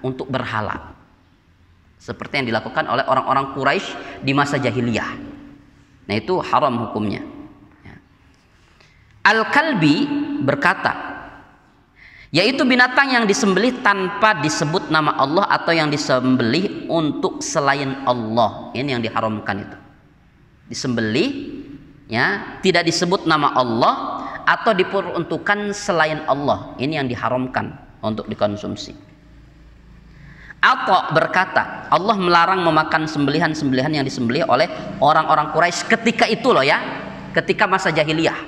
untuk berhala, seperti yang dilakukan oleh orang-orang Quraisy di masa jahiliyah. Nah, itu haram hukumnya. Ya. Al-Kalbi berkata, yaitu binatang yang disembelih tanpa disebut nama Allah atau yang disembelih untuk selain Allah. Ini yang diharamkan itu. Disembelih ya, tidak disebut nama Allah atau diperuntukkan selain Allah. Ini yang diharamkan untuk dikonsumsi. Atau berkata, Allah melarang memakan sembelihan-sembelihan yang disembelih oleh orang-orang Quraisy ketika itu loh ya, ketika masa jahiliyah.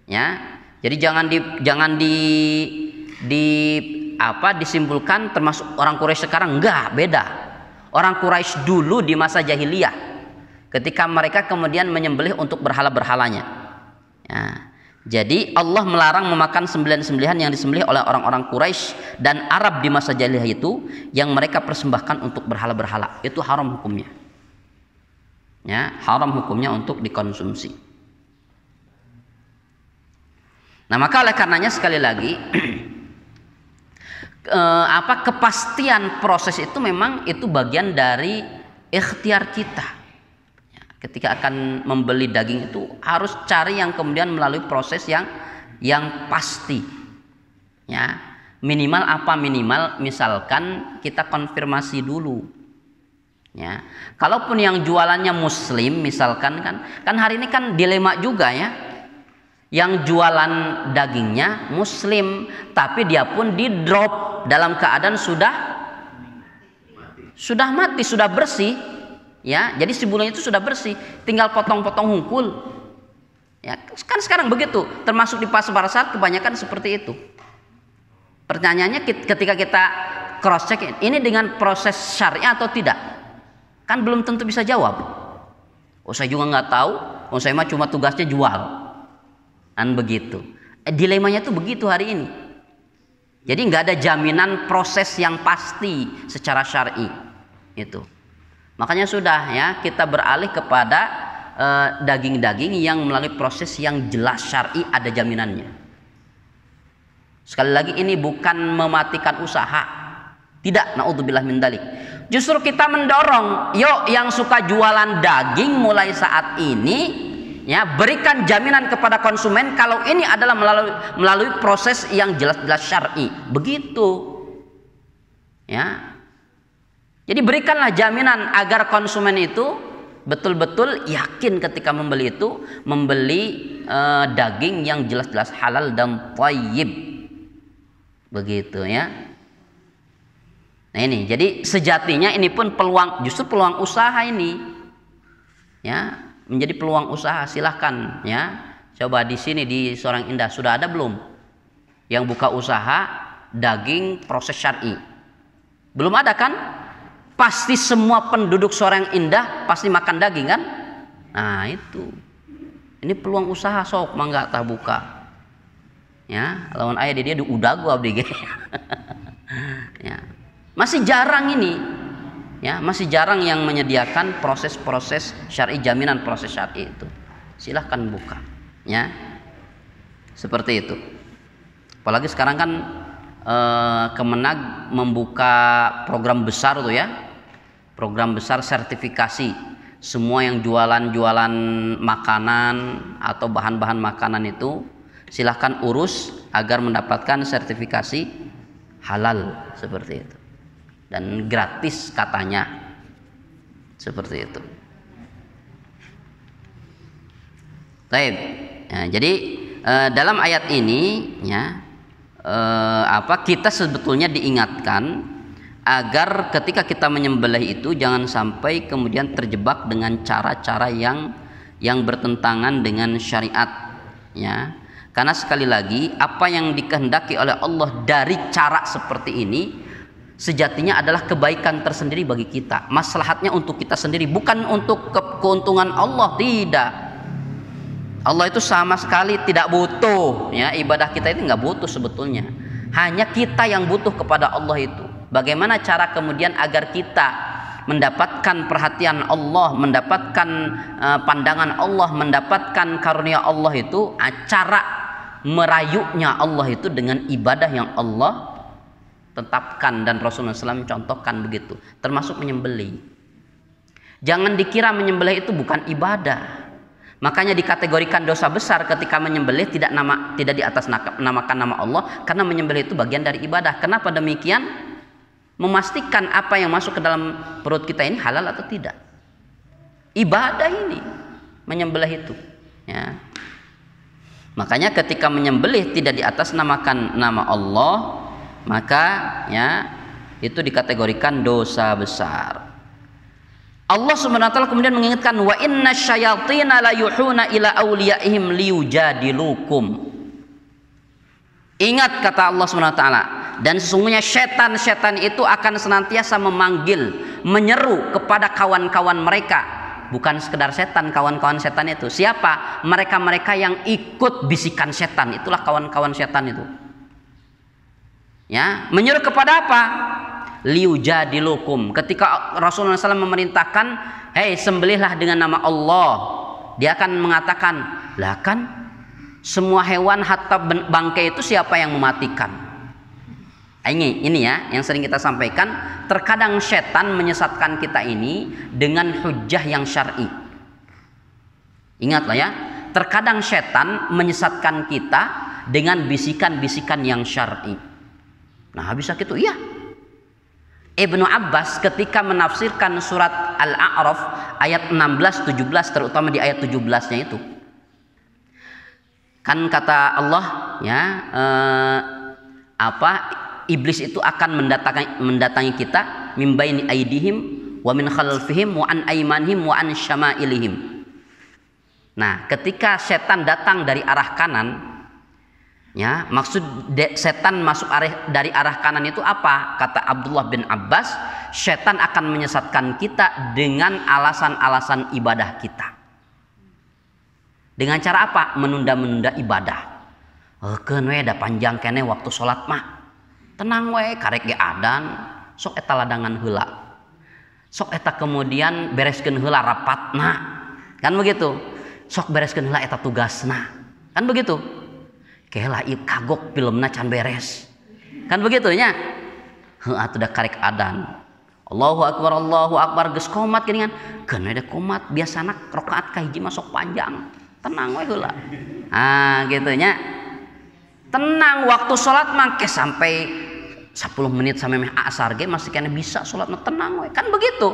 Ya. Jadi jangan disimpulkan termasuk orang Quraisy sekarang, enggak, beda. Orang Quraisy dulu di masa jahiliyah ketika mereka kemudian menyembelih untuk berhala-berhalanya. Ya. Jadi Allah melarang memakan sembelihan-sembelihan yang disembelih oleh orang-orang Quraisy dan Arab di masa jahiliyah itu yang mereka persembahkan untuk berhala-berhala. Itu haram hukumnya. Ya, haram hukumnya untuk dikonsumsi. Nah, maka oleh karenanya sekali lagi kepastian proses itu memang itu bagian dari ikhtiar kita. Ya, ketika akan membeli daging itu harus cari yang kemudian melalui proses yang pasti. Ya, minimal apa? Minimal misalkan kita konfirmasi dulu. Ya, kalaupun yang jualannya Muslim misalkan kan hari ini kan dilema juga ya. Yang jualan dagingnya Muslim, tapi dia pun di drop dalam keadaan sudah mati, sudah bersih, ya. Jadi si bulunya itu sudah bersih, tinggal potong-potong hungkul. Ya, kan sekarang begitu, termasuk di pasar kebanyakan seperti itu. Pertanyaannya ketika kita cross check ini dengan proses syariah atau tidak, kan belum tentu bisa jawab. Oh, saya juga nggak tahu, oh saya mah cuma tugasnya jual. Kan begitu. Dilemanya tuh begitu hari ini. Jadi nggak ada jaminan proses yang pasti secara syar'i itu. Makanya sudah ya, kita beralih kepada daging-daging yang melalui proses yang jelas syar'i, ada jaminannya. Sekali lagi ini bukan mematikan usaha. Tidak, naudzubillah min dzalik. Justru kita mendorong, yuk yang suka jualan daging mulai saat ini ya, berikan jaminan kepada konsumen kalau ini adalah melalui proses yang jelas-jelas syar'i. Begitu. Ya. Jadi berikanlah jaminan agar konsumen itu betul-betul yakin ketika membeli itu membeli daging yang jelas-jelas halal dan thayyib. Begitu ya. Nah ini, jadi sejatinya ini pun justru peluang usaha ini. Ya. Menjadi peluang usaha, silahkan ya. Coba di sini di Sorang Indah sudah ada belum yang buka usaha daging proses syar'i? Belum ada kan? Pasti semua penduduk Sorang Indah pasti makan daging kan? Nah itu, ini peluang usaha, sok mangga tak buka. Ya, lawan ayah dia udah gua abdi. Ya, masih jarang ini. Ya, masih jarang yang menyediakan proses-proses syar'i, jaminan proses syar'i itu. Silahkan buka, ya. Seperti itu. Apalagi sekarang kan Kemenag membuka program besar tuh ya. Program besar sertifikasi. Semua yang jualan makanan atau bahan-bahan makanan itu silahkan urus agar mendapatkan sertifikasi halal seperti itu. Dan gratis katanya, seperti itu. Baik. Nah, jadi dalam ayat ini ya kita sebetulnya diingatkan agar ketika kita menyembelih itu jangan sampai kemudian terjebak dengan cara-cara yang bertentangan dengan syariat ya. Karena sekali lagi apa yang dikehendaki oleh Allah dari cara seperti ini sejatinya adalah kebaikan tersendiri bagi kita, maslahatnya untuk kita sendiri, bukan untuk keuntungan Allah. Tidak, Allah itu sama sekali tidak butuh, ya. Ibadah kita itu nggak butuh sebetulnya, hanya kita yang butuh kepada Allah itu. Bagaimana cara kemudian agar kita mendapatkan perhatian Allah, mendapatkan pandangan Allah, mendapatkan karunia Allah itu, cara merayunya Allah itu dengan ibadah yang Allah tetapkan dan Rasulullah SAW contohkan begitu, termasuk menyembelih. Jangan dikira menyembelih itu bukan ibadah. Makanya dikategorikan dosa besar ketika menyembelih tidak di atas namakan nama Allah, karena menyembelih itu bagian dari ibadah. Kenapa demikian? Memastikan apa yang masuk ke dalam perut kita ini halal atau tidak. Ibadah ini menyembelih itu, ya. Makanya ketika menyembelih tidak di atas namakan nama Allah, maka ya itu dikategorikan dosa besar. Allah Subhanahu wa taala kemudian mengingatkan, wa inna syayatina la yuhuna ila awliyaihim liyujadilukum. Ingat kata Allah Subhanahu wa taala, dan sesungguhnya setan-setan itu akan senantiasa memanggil, menyeru kepada kawan-kawan mereka. Bukan sekedar setan, kawan-kawan setan itu siapa? Mereka-mereka yang ikut bisikan setan, itulah kawan-kawan setan itu. Ya, menyuruh kepada apa? Liujadilukum. Ketika Rasulullah SAW memerintahkan, hei sembelihlah dengan nama Allah, dia akan mengatakan, lah kan semua hewan hatta bangkai itu siapa yang mematikan? Ini ya yang sering kita sampaikan. Terkadang setan menyesatkan kita ini dengan hujjah yang syar'i. Ingatlah ya, terkadang setan menyesatkan kita dengan bisikan-bisikan yang syar'i. Nah, bisa gitu, iya. Ibnu Abbas ketika menafsirkan surat Al-A'raf ayat 16-17, terutama di ayat 17-nya itu, kan kata Allah ya, iblis itu akan mendatangi kita min baini aidihim wa min khalfihim wa an aymanihim wa an syama'ilihim. Nah, ketika setan datang dari arah kanan, ya, maksud setan masuk dari arah kanan itu apa? Kata Abdullah bin Abbas, setan akan menyesatkan kita dengan alasan-alasan ibadah kita. Dengan cara apa? Menunda-menunda ibadah. Keun we da panjang kene waktu salat mah. Tenang we, karek ge adan, sok eta ladangan heula. Sok eta kemudian bereskeun heula rapatna. Kan begitu. Sok bereskeun heula eta tugasna. Kan begitu. Kela ieu kagok filmna can beres. Kan begitu nya. Heuh atuh da karek adan. Allahu akbar geus qomat geuningan. Keun we da qomat, biasana rakaat ka hiji mah sok panjang. Tenang we heula. Ah gitu nya. Tenang waktu sholat mangke sampai 10 menit sampai asar ge masih kena bisa sholatnya tenang we. Kan begitu.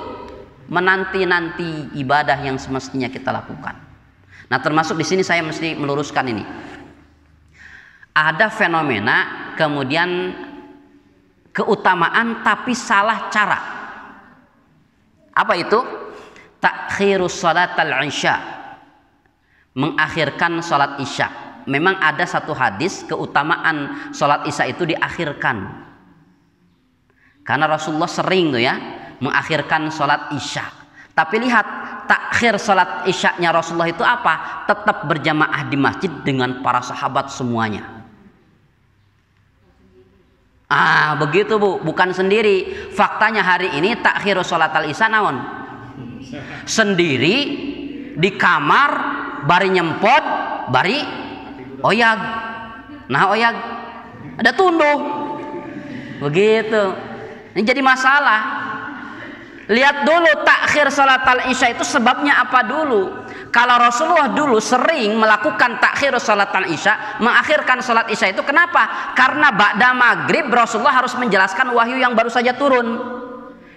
Menanti-nanti ibadah yang semestinya kita lakukan. Nah, termasuk di sini saya mesti meluruskan ini. Ada fenomena kemudian keutamaan tapi salah cara. Apa itu? Takhirus salatal isya. Mengakhirkan salat isya. Memang ada satu hadis keutamaan sholat isya itu diakhirkan, karena Rasulullah sering tuh ya mengakhirkan sholat isya. Tapi lihat takhir sholat isya-nya Rasulullah itu apa? Tetap berjamaah di masjid dengan para sahabat semuanya. Begitu Bu, bukan sendiri. Faktanya hari ini takhir sholat al-isya naon? Sendiri di kamar, bari nyempot, bari oyag. Nah, oyag ada tunduh. Begitu. Ini jadi masalah. Lihat dulu takhir salat al-isya itu sebabnya apa dulu. Kalau Rasulullah dulu sering melakukan takhir salat al-isya, mengakhirkan salat isya itu kenapa? Karena ba'da maghrib Rasulullah harus menjelaskan wahyu yang baru saja turun.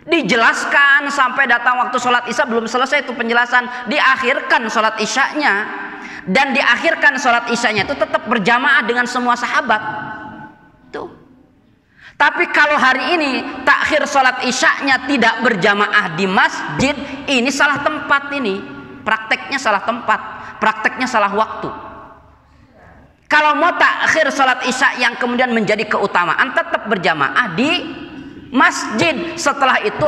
Dijelaskan sampai datang waktu salat isya belum selesai itu penjelasan, diakhirkan salat isyanya. Dan diakhirkan sholat isyanya itu tetap berjamaah dengan semua sahabat. Tuh. Tapi kalau hari ini takhir sholat isyanya tidak berjamaah di masjid, ini salah tempat ini. Prakteknya salah tempat, prakteknya salah waktu. Kalau mau takhir salat isya yang kemudian menjadi keutamaan, tetap berjamaah di masjid. Setelah itu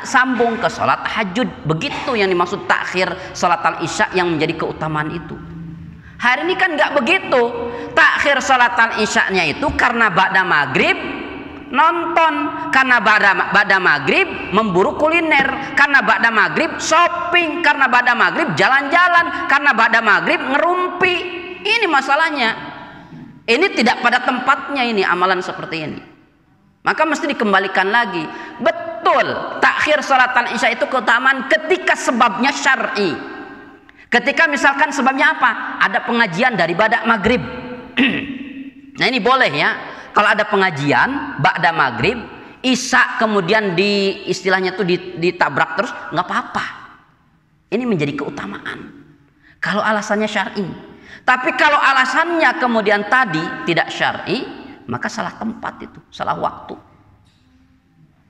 sambung ke salat tahajud. Begitu yang dimaksud takhir salat al-isya yang menjadi keutamaan itu. Hari ini kan nggak begitu. Takhir salat al-isya-nya itu karena ba'da maghrib nonton, karena ba'da maghrib memburu kuliner, karena ba'da maghrib shopping, karena ba'da maghrib jalan-jalan, karena ba'da maghrib ngerumpi. Ini masalahnya. Ini tidak pada tempatnya ini amalan seperti ini. Maka mesti dikembalikan lagi. Betul, takhir salatan isya itu keutamaan ketika sebabnya syar'i. Ketika misalkan sebabnya apa? Ada pengajian dari ba'da maghrib. Nah ini boleh ya. Kalau ada pengajian ba'da maghrib, isya kemudian istilahnya tuh ditabrak terus, nggak apa-apa. Ini menjadi keutamaan. Kalau alasannya syar'i. Tapi kalau alasannya kemudian tadi tidak syar'i, maka salah tempat itu, salah waktu.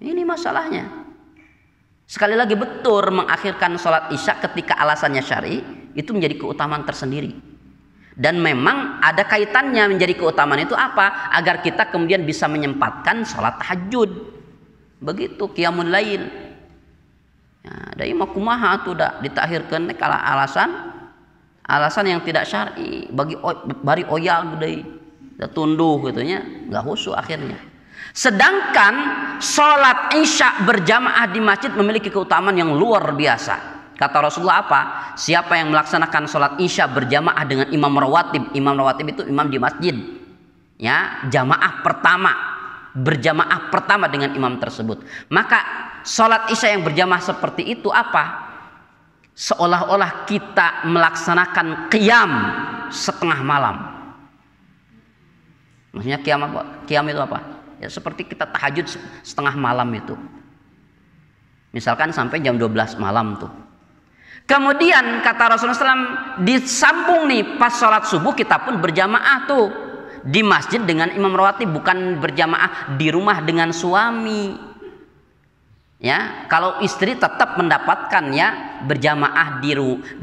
Ini masalahnya. Sekali lagi, betul mengakhirkan sholat isya ketika alasannya syar'i itu menjadi keutamaan tersendiri. Dan memang ada kaitannya menjadi keutamaan itu apa? Agar kita kemudian bisa menyempatkan sholat tahajud. Begitu qiyamul lail. Ya, dari makumaha tuh dah ditakhirkan kalau alasan yang tidak syar'i, bari oyag deui tunduh gitunya, enggak khusyuk akhirnya. Sedangkan sholat isya berjamaah di masjid memiliki keutamaan yang luar biasa. Kata Rasulullah apa? Siapa yang melaksanakan sholat isya berjamaah dengan imam rawatib itu imam di masjid, ya, jamaah pertama, berjamaah pertama dengan imam tersebut, maka sholat isya yang berjamaah seperti itu apa? Seolah-olah kita melaksanakan qiyam setengah malam. Maksudnya qiyam itu apa? Ya seperti kita tahajud setengah malam itu. Misalkan sampai jam 12 malam tuh. Kemudian kata Rasulullah SAW, disambung nih pas sholat subuh kita pun berjamaah tuh di masjid dengan imam rawatib, bukan berjamaah di rumah dengan suami. Ya, kalau istri tetap mendapatkan ya berjamaah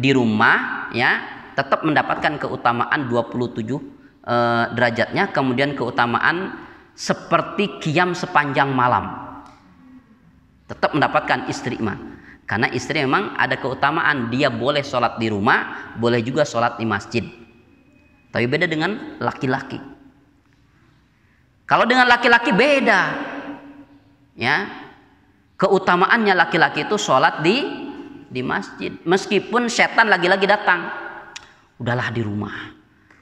di rumah ya, tetap mendapatkan keutamaan 27 derajatnya, kemudian keutamaan seperti qiyam sepanjang malam. Tetap mendapatkan istri mah. Karena istri memang ada keutamaan, dia boleh sholat di rumah, boleh juga sholat di masjid. Tapi beda dengan laki-laki. Kalau dengan laki-laki beda. Ya. Keutamaannya laki-laki itu sholat di masjid. Meskipun setan lagi-lagi datang. Udahlah di rumah.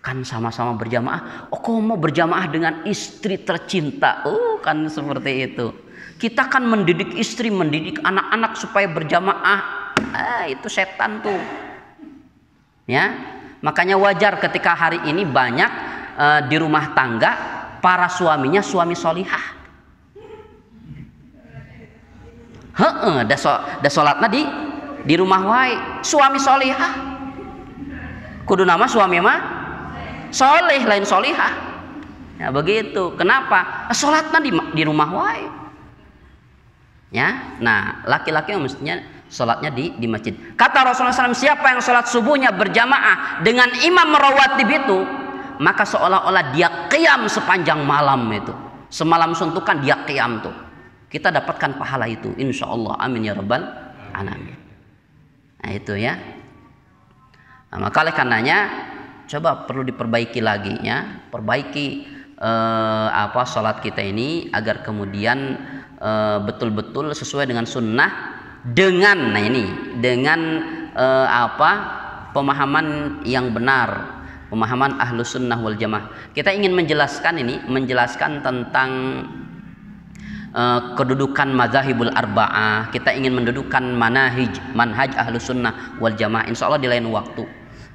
Kan sama-sama berjamaah. Oh kok mau berjamaah dengan istri tercinta. Kan seperti itu. Kita kan mendidik istri, mendidik anak-anak supaya berjamaah. Itu setan tuh. Ya. Makanya wajar ketika hari ini banyak di rumah tangga para suaminya suami solihah. Da sholatna di rumah wae, suami solihah. Kudu nama suami mah soleh, lain solihah. Ya begitu. Kenapa? Sholatna di rumah wae. Ya, nah laki-laki mestinya sholatnya di masjid. Kata Rasulullah SAW, siapa yang sholat subuhnya berjamaah dengan imam rawatib itu, maka seolah-olah dia qiyam sepanjang malam itu. Semalam suntukan dia qiyam tuh. Kita dapatkan pahala itu, insya Allah. Amin ya rabbal alamin. Nah itu ya. Nah, maka oleh karenanya coba perlu diperbaiki lagi ya, perbaiki sholat kita ini agar kemudian betul-betul sesuai dengan sunnah, dengan pemahaman yang benar, pemahaman ahlus sunnah wal jamaah. Kita ingin menjelaskan tentang kedudukan mazhabul arba'ah. Kita ingin mendudukan manhaj ahlus sunnah wal jamaah, insya Allah di lain waktu.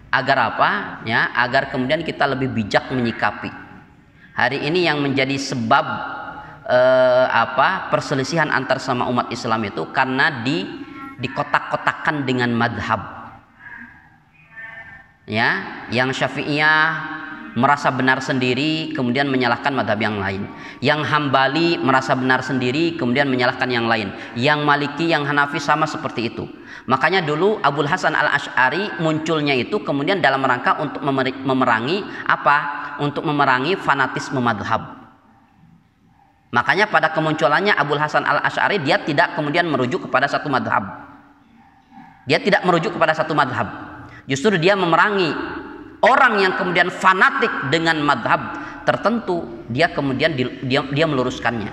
Agar apa? Ya, agar kemudian kita lebih bijak menyikapi. Hari ini yang menjadi sebab perselisihan antar sama umat Islam itu karena dikotak-kotakan dengan madhab. Ya, yang Syafi'iyah merasa benar sendiri kemudian menyalahkan madhab yang lain. Yang Hambali merasa benar sendiri kemudian menyalahkan yang lain. Yang Maliki, yang Hanafi sama seperti itu. Makanya dulu Abul Hasan Al-Asy'ari munculnya itu kemudian dalam rangka untuk memerangi apa? Untuk memerangi fanatisme madhab. Makanya pada kemunculannya Abul Hasan Al-Asy'ari dia tidak kemudian merujuk kepada satu madhab. Dia tidak merujuk kepada satu madhab. Justru dia memerangi orang yang kemudian fanatik dengan madhab tertentu, dia kemudian dia meluruskannya.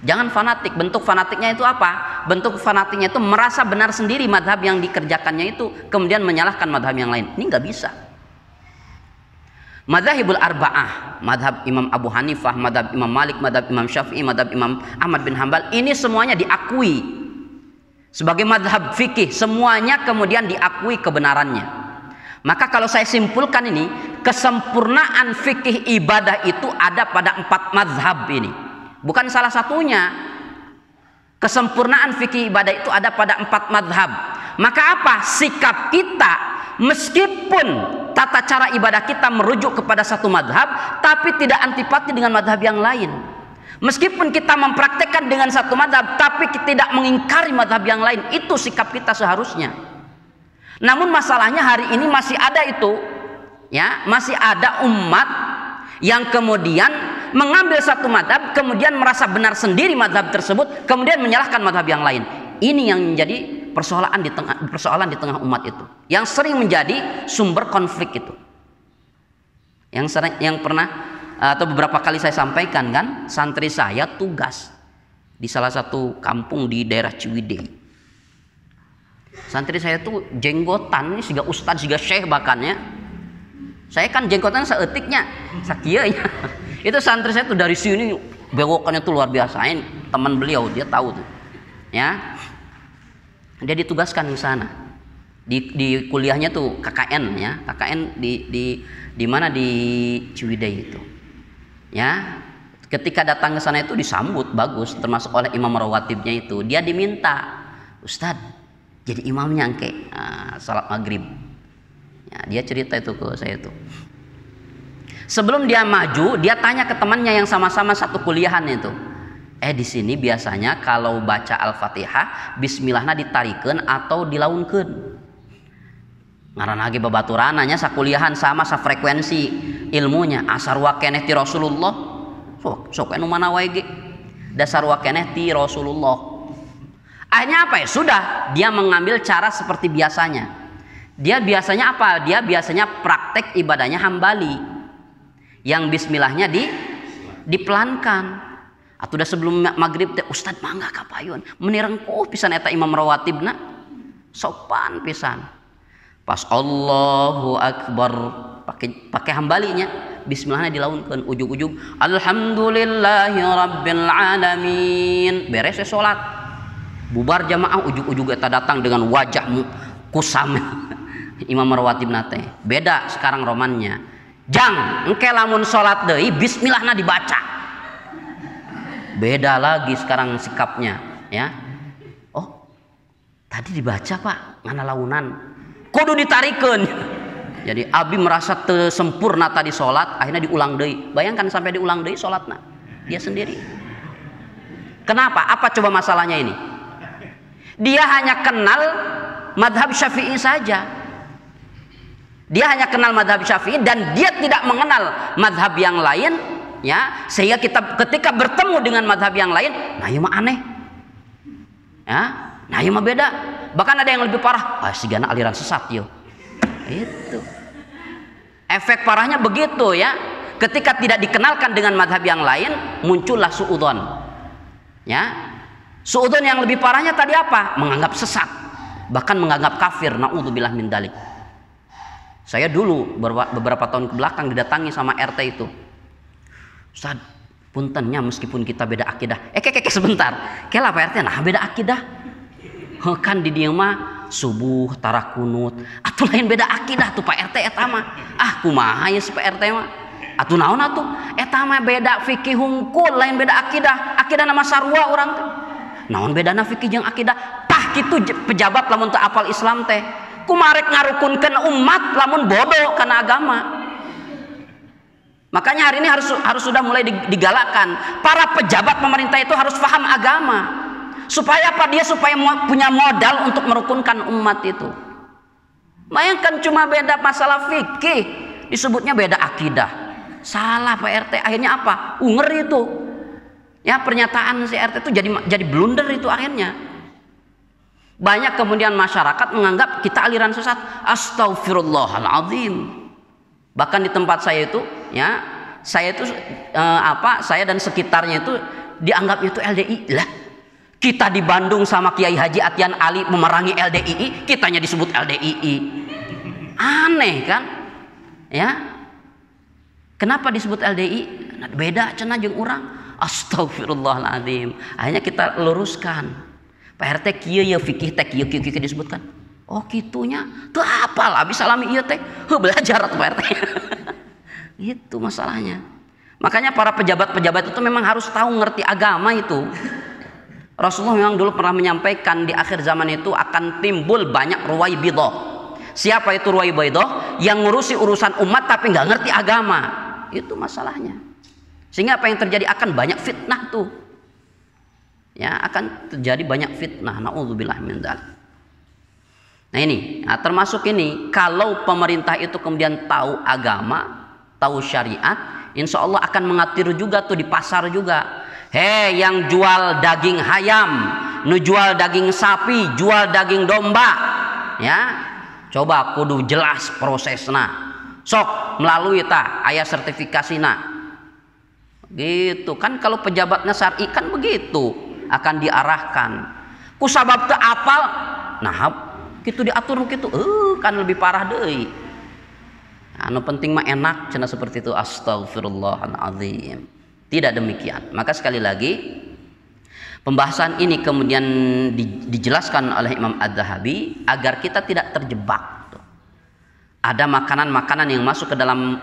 Jangan fanatik. Bentuk fanatiknya itu apa? Bentuk fanatiknya itu merasa benar sendiri madhab yang dikerjakannya itu, kemudian menyalahkan madhab yang lain. Ini nggak bisa. Madzhabul arba'ah, madhab Imam Abu Hanifah, madhab Imam Malik, madhab Imam Syafi'i, madhab Imam Ahmad bin Hambal, ini semuanya diakui sebagai madhab fikih. Semuanya kemudian diakui kebenarannya. Maka kalau saya simpulkan ini, kesempurnaan fikih ibadah itu ada pada 4 mazhab ini. Bukan salah satunya. Kesempurnaan fikih ibadah itu ada pada 4 mazhab. Maka apa? Sikap kita, meskipun tata cara ibadah kita merujuk kepada satu mazhab, tapi tidak antipati dengan mazhab yang lain. Meskipun kita mempraktekkan dengan satu mazhab, tapi kita tidak mengingkari mazhab yang lain. Itu sikap kita seharusnya. Namun masalahnya hari ini masih ada itu, ya, masih ada umat yang kemudian mengambil satu madhab, kemudian merasa benar sendiri madhab tersebut, kemudian menyalahkan madhab yang lain. Ini yang menjadi persoalan di tengah umat itu, yang sering menjadi sumber konflik itu. Yang pernah atau beberapa kali saya sampaikan kan, santri saya tugas di salah satu kampung di daerah Ciwidey. Santri saya tuh jenggotan, siga ustad, siga syekh bahkannya. Saya kan jenggotan seetiknya, sakianya. Itu santri saya tuh dari sini bewokannya tuh luar biasa. Ini teman beliau, dia tahu tuh. Ya. Dia ditugaskan di sana. Di kuliahnya tuh KKN ya. KKN di mana di Ciwidey itu. Ya. Ketika datang ke sana itu disambut bagus, termasuk oleh imam rawatibnya itu. Dia diminta, "Ustadz, jadi imamnya salat maghrib." Ya, dia cerita itu ke saya tuh. Sebelum dia maju, dia tanya ke temannya yang sama-sama satu kuliahan itu. Di sini biasanya kalau baca Al-Fatihah, bismillahna ditarikeun atau dilaunkeun? Ngaranna ge babaturananya sakuliahan sama safrekuensi ilmunya. Asar wa keneh ti Rasulullah. Sok anu mana wae ge. Dasar wa keneh ti Rasulullah. Akhirnya apa ya? Sudah, dia mengambil cara seperti biasanya. Dia biasanya apa? Dia biasanya praktek ibadahnya Hambali. Yang bismillahnya dipelankan. Atau udah sebelum maghrib teh, "Ustad mangga kapayun." Menirengkuh pisan eta imam rawatibna. Sopan pisan. Pas Allahu Akbar pakai Hambalinya, bismillahnya dilaunkeun ujug-ujug, "Alhamdulillahi rabbil alamin." Beres salat. Bubar jamaah, ujug-ujug eta datang dengan wajah kusam. Imam rawatib nate beda sekarang romannya. Jang engke lamun salat deui bismillahna dibaca. Beda lagi sekarang sikapnya, ya. Oh, tadi dibaca Pak, ngana launan. Kudu ditarikeun. Jadi abi merasa teu sempurna tadi salat, akhirnya diulang deui. Bayangkan sampai diulang deui salatna dia sendiri. Kenapa? Apa coba masalahnya ini? Dia hanya kenal madhab Syafi'i saja. Dia hanya kenal madhab Syafi'i dan dia tidak mengenal madhab yang lain, ya. Sehingga kita ketika bertemu dengan madhab yang lain, nah ieu mah aneh, ya. Nah ieu mah beda. Bahkan ada yang lebih parah, sigana aliran sesat yo. Itu. Efek parahnya begitu ya. Ketika tidak dikenalkan dengan madhab yang lain, muncullah suudzon, ya. Suudzon yang lebih parahnya tadi apa? Menganggap sesat, bahkan menganggap kafir. Naudzubillah min dzalik. Saya dulu beberapa tahun ke belakang didatangi sama RT itu. "Ustaz, puntennya meskipun kita beda akidah." Sebentar. Kela Pak RT, nah beda akidah. Kan di dieu mah subuh tara kunut. Atuh lain beda akidah tuh Pak RT eta mah. Kumaha ya si Pak RT mah? Atuh naon atuh? Eta mah beda fikih hungkul, lain beda akidah. Akidah nama sarua urang teh. Naon bedana fikih jeung akidah? Tah kitu pejabat lamun teu apal Islam teh. Kumarek ngarukunkeun umat lamun bodoh kana agama. Makanya hari ini harus sudah mulai digalakkan. Para pejabat pemerintah itu harus paham agama. Supaya apa? Dia supaya punya modal untuk merukunkan umat itu. Bayangkan cuma beda masalah fikih, disebutnya beda akidah. Salah Pak RT, akhirnya apa? Ngeri itu. Ya, pernyataan si RT itu jadi blunder itu akhirnya. Banyak kemudian masyarakat menganggap kita aliran sesat. Astagfirullahaladzim. Bahkan di tempat saya itu, ya, saya dan sekitarnya itu dianggapnya itu LDI lah. Kita di Bandung sama Kiai Haji Atian Ali memerangi LDII, kitanya disebut LDII. Aneh kan? Ya. Kenapa disebut LDI? Beda cenah jeung urang. Astagfirullahaladzim. Akhirnya kita luruskan. Pak RT kieu ya fikih teh kieu disebutkan. Oh kitunya. Teu apalah bisa lami ieu teh. Belajar atuh Pak RT. Itu masalahnya. Makanya para pejabat-pejabat itu memang harus tahu ngerti agama itu. Rasulullah memang dulu pernah menyampaikan di akhir zaman itu akan timbul banyak ruwaibidah. Siapa itu ruwaibidah? Yang ngurusi urusan umat tapi nggak ngerti agama. Itu masalahnya. Sehingga apa yang terjadi? Akan banyak fitnah tuh. Ya, akan terjadi banyak fitnah. Nauzubillah min dzalik. Nah ini, termasuk ini, kalau pemerintah itu kemudian tahu agama, tahu syariat, insya Allah akan mengatur juga tuh di pasar juga. Hei yang jual daging ayam, nu jual daging sapi, jual daging domba, ya, coba kudu jelas prosesna. Sok melalui aya sertifikasina. Gitu kan, kalau pejabatnya syar'i kan begitu, akan diarahkan. Ku sabab teu apal, nah kitu diatur kitu, kan lebih parah deui. Anu penting mah enak cenah seperti itu. Astagfirullahaladzim. Tidak demikian. Maka sekali lagi pembahasan ini kemudian dijelaskan oleh Imam Adz-Dzahabi agar kita tidak terjebak. Ada makanan-makanan yang masuk ke dalam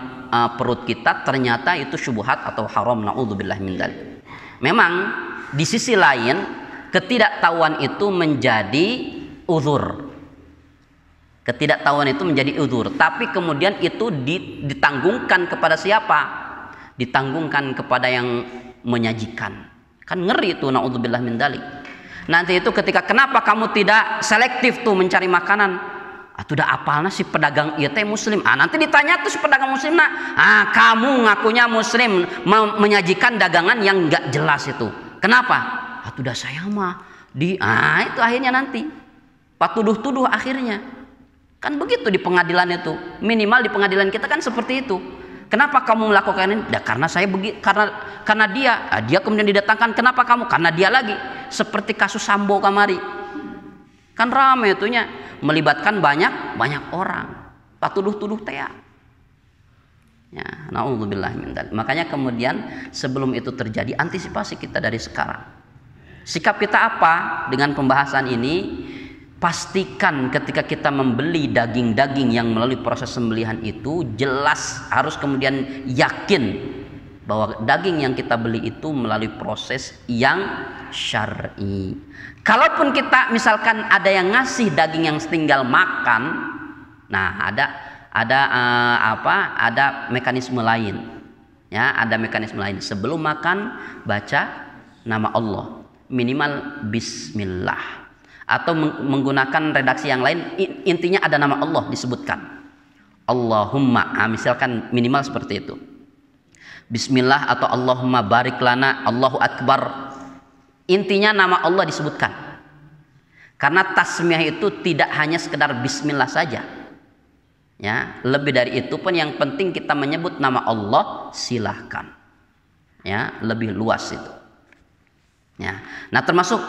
perut kita ternyata itu syubhat atau haram. Naudzubillah min dzalik. Memang di sisi lain ketidaktahuan itu menjadi uzur. Ketidaktahuan itu menjadi uzur, tapi kemudian itu ditanggungkan kepada siapa? Ditanggungkan kepada yang menyajikan. Kan ngeri itu, naudzubillah min dzalik. Nanti itu ketika kenapa kamu tidak selektif tuh mencari makanan? Udah apalna si pedagang ieu teh muslim. Nanti ditanya tuh si pedagang muslimna, kamu ngakunya muslim menyajikan dagangan yang enggak jelas itu. Kenapa? Udah saya mah itu akhirnya nanti patuduh-tuduh akhirnya. Kan begitu di pengadilan itu. Minimal di pengadilan kita kan seperti itu. Kenapa kamu melakukan ini? Karena saya karena dia kemudian didatangkan. Kenapa kamu? Karena dia lagi. Seperti kasus Sambo kamari. Kan ramai itunya, melibatkan banyak orang. Patuduh-tuduh teh. Ya, naudzubillah min dzalik. Makanya kemudian sebelum itu terjadi, antisipasi kita dari sekarang. Sikap kita apa dengan pembahasan ini? Pastikan ketika kita membeli daging-daging yang melalui proses sembelihan itu jelas, harus kemudian yakin bahwa daging yang kita beli itu melalui proses yang syar'i. Kalaupun kita misalkan ada yang ngasih daging yang tinggal makan, nah ada mekanisme lain. Ya, ada mekanisme lain. Sebelum makan baca nama Allah, minimal bismillah. Atau menggunakan redaksi yang lain, intinya ada nama Allah disebutkan. Allahumma, misalkan minimal seperti itu. Bismillah atau Allahumma barik lana, Allahu Akbar. Intinya nama Allah disebutkan. Karena tasmiyah itu tidak hanya sekedar bismillah saja. Ya, lebih dari itu pun yang penting kita menyebut nama Allah, silahkan. Ya, lebih luas itu. Ya. Nah, termasuk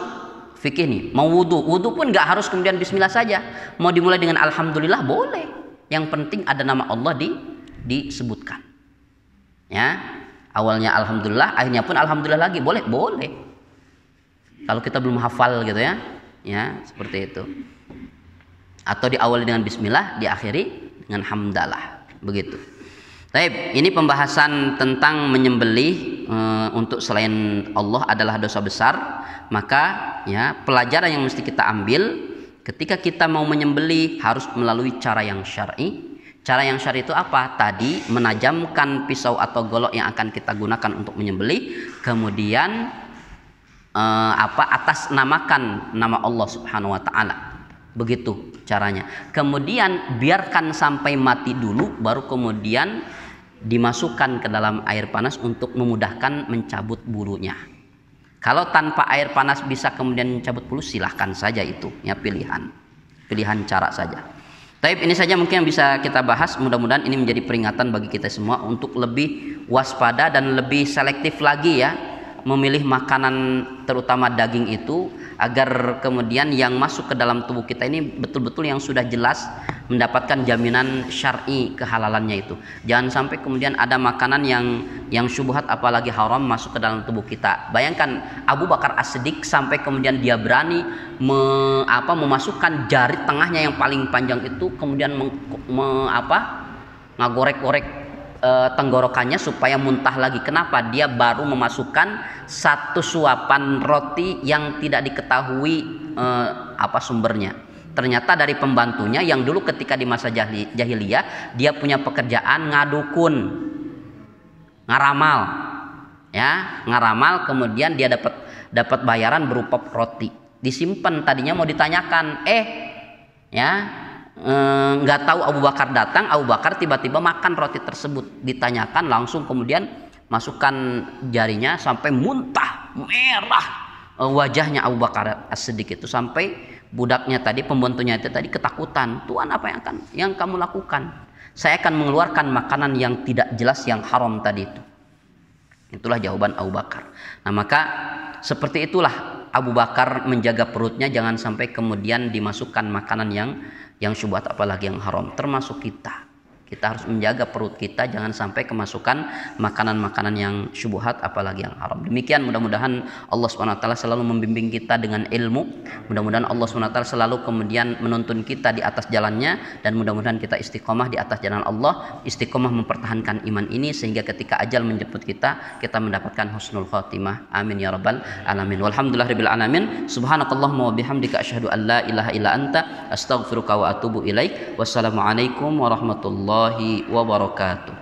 fikih nih, mau wudhu pun nggak harus kemudian bismillah saja. Mau dimulai dengan alhamdulillah boleh. Yang penting ada nama Allah disebutkan. Ya, awalnya alhamdulillah, akhirnya pun alhamdulillah lagi, boleh. Kalau kita belum hafal gitu ya, seperti itu. Atau diawali dengan bismillah, diakhiri dengan hamdalah, begitu. Baik, ini pembahasan tentang menyembelih untuk selain Allah adalah dosa besar. Maka ya, pelajaran yang mesti kita ambil ketika kita mau menyembelih harus melalui cara yang syar'i. Cara yang syar'i itu apa? Tadi menajamkan pisau atau golok yang akan kita gunakan untuk menyembelih, kemudian atas namakan nama Allah Subhanahu wa taala. Begitu caranya. Kemudian biarkan sampai mati dulu, baru kemudian dimasukkan ke dalam air panas untuk memudahkan mencabut bulunya. Kalau tanpa air panas bisa kemudian mencabut bulu, silahkan saja, itu ya pilihan cara saja. Tapi ini saja mungkin yang bisa kita bahas. Mudah-mudahan ini menjadi peringatan bagi kita semua untuk lebih waspada dan lebih selektif lagi ya, memilih makanan terutama daging itu, agar kemudian yang masuk ke dalam tubuh kita ini betul-betul yang sudah jelas mendapatkan jaminan syar'i kehalalannya itu. Jangan sampai kemudian ada makanan yang syubhat apalagi haram masuk ke dalam tubuh kita. Bayangkan Abu Bakar As-Siddiq sampai kemudian dia berani memasukkan jari tengahnya yang paling panjang itu, kemudian ngagorek-gorek tenggorokannya supaya muntah lagi. Kenapa? Dia baru memasukkan satu suapan roti yang tidak diketahui sumbernya. Ternyata dari pembantunya yang dulu ketika di masa jahiliyah dia punya pekerjaan ngadukun, ngaramal, ya ngaramal. Kemudian dia dapat bayaran berupa roti. Disimpan, tadinya mau ditanyakan, nggak tahu Abu Bakar datang. Abu Bakar tiba-tiba makan roti tersebut. Ditanyakan langsung, kemudian masukkan jarinya sampai muntah, merah wajahnya Abu Bakar As-Siddiq itu, sampai budaknya tadi, pembantunya itu tadi ketakutan. Tuhan, apa yang kamu lakukan? Saya akan mengeluarkan makanan yang tidak jelas, yang haram tadi itu. Itulah jawaban Abu Bakar. Nah, maka seperti itulah Abu Bakar menjaga perutnya, jangan sampai kemudian dimasukkan makanan yang syubhat apalagi yang haram. Termasuk kita harus menjaga perut kita, jangan sampai kemasukan makanan-makanan yang syubhat apalagi yang haram. Demikian, mudah-mudahan Allah SWT selalu membimbing kita dengan ilmu. Mudah-mudahan Allah SWT selalu kemudian menuntun kita di atas jalannya, dan mudah-mudahan kita istiqomah di atas jalan Allah, istiqomah mempertahankan iman ini, sehingga ketika ajal menjemput kita mendapatkan husnul khatimah. Amin ya rabbal alamin. Walhamdulillahirabbil alamin. Subhanakallahumma wa bihamdika asyhadu an la ilaha illa anta astaghfiruka wa atubu ilaik. Wassalamualaikum warahmatullahi wabarakatuh.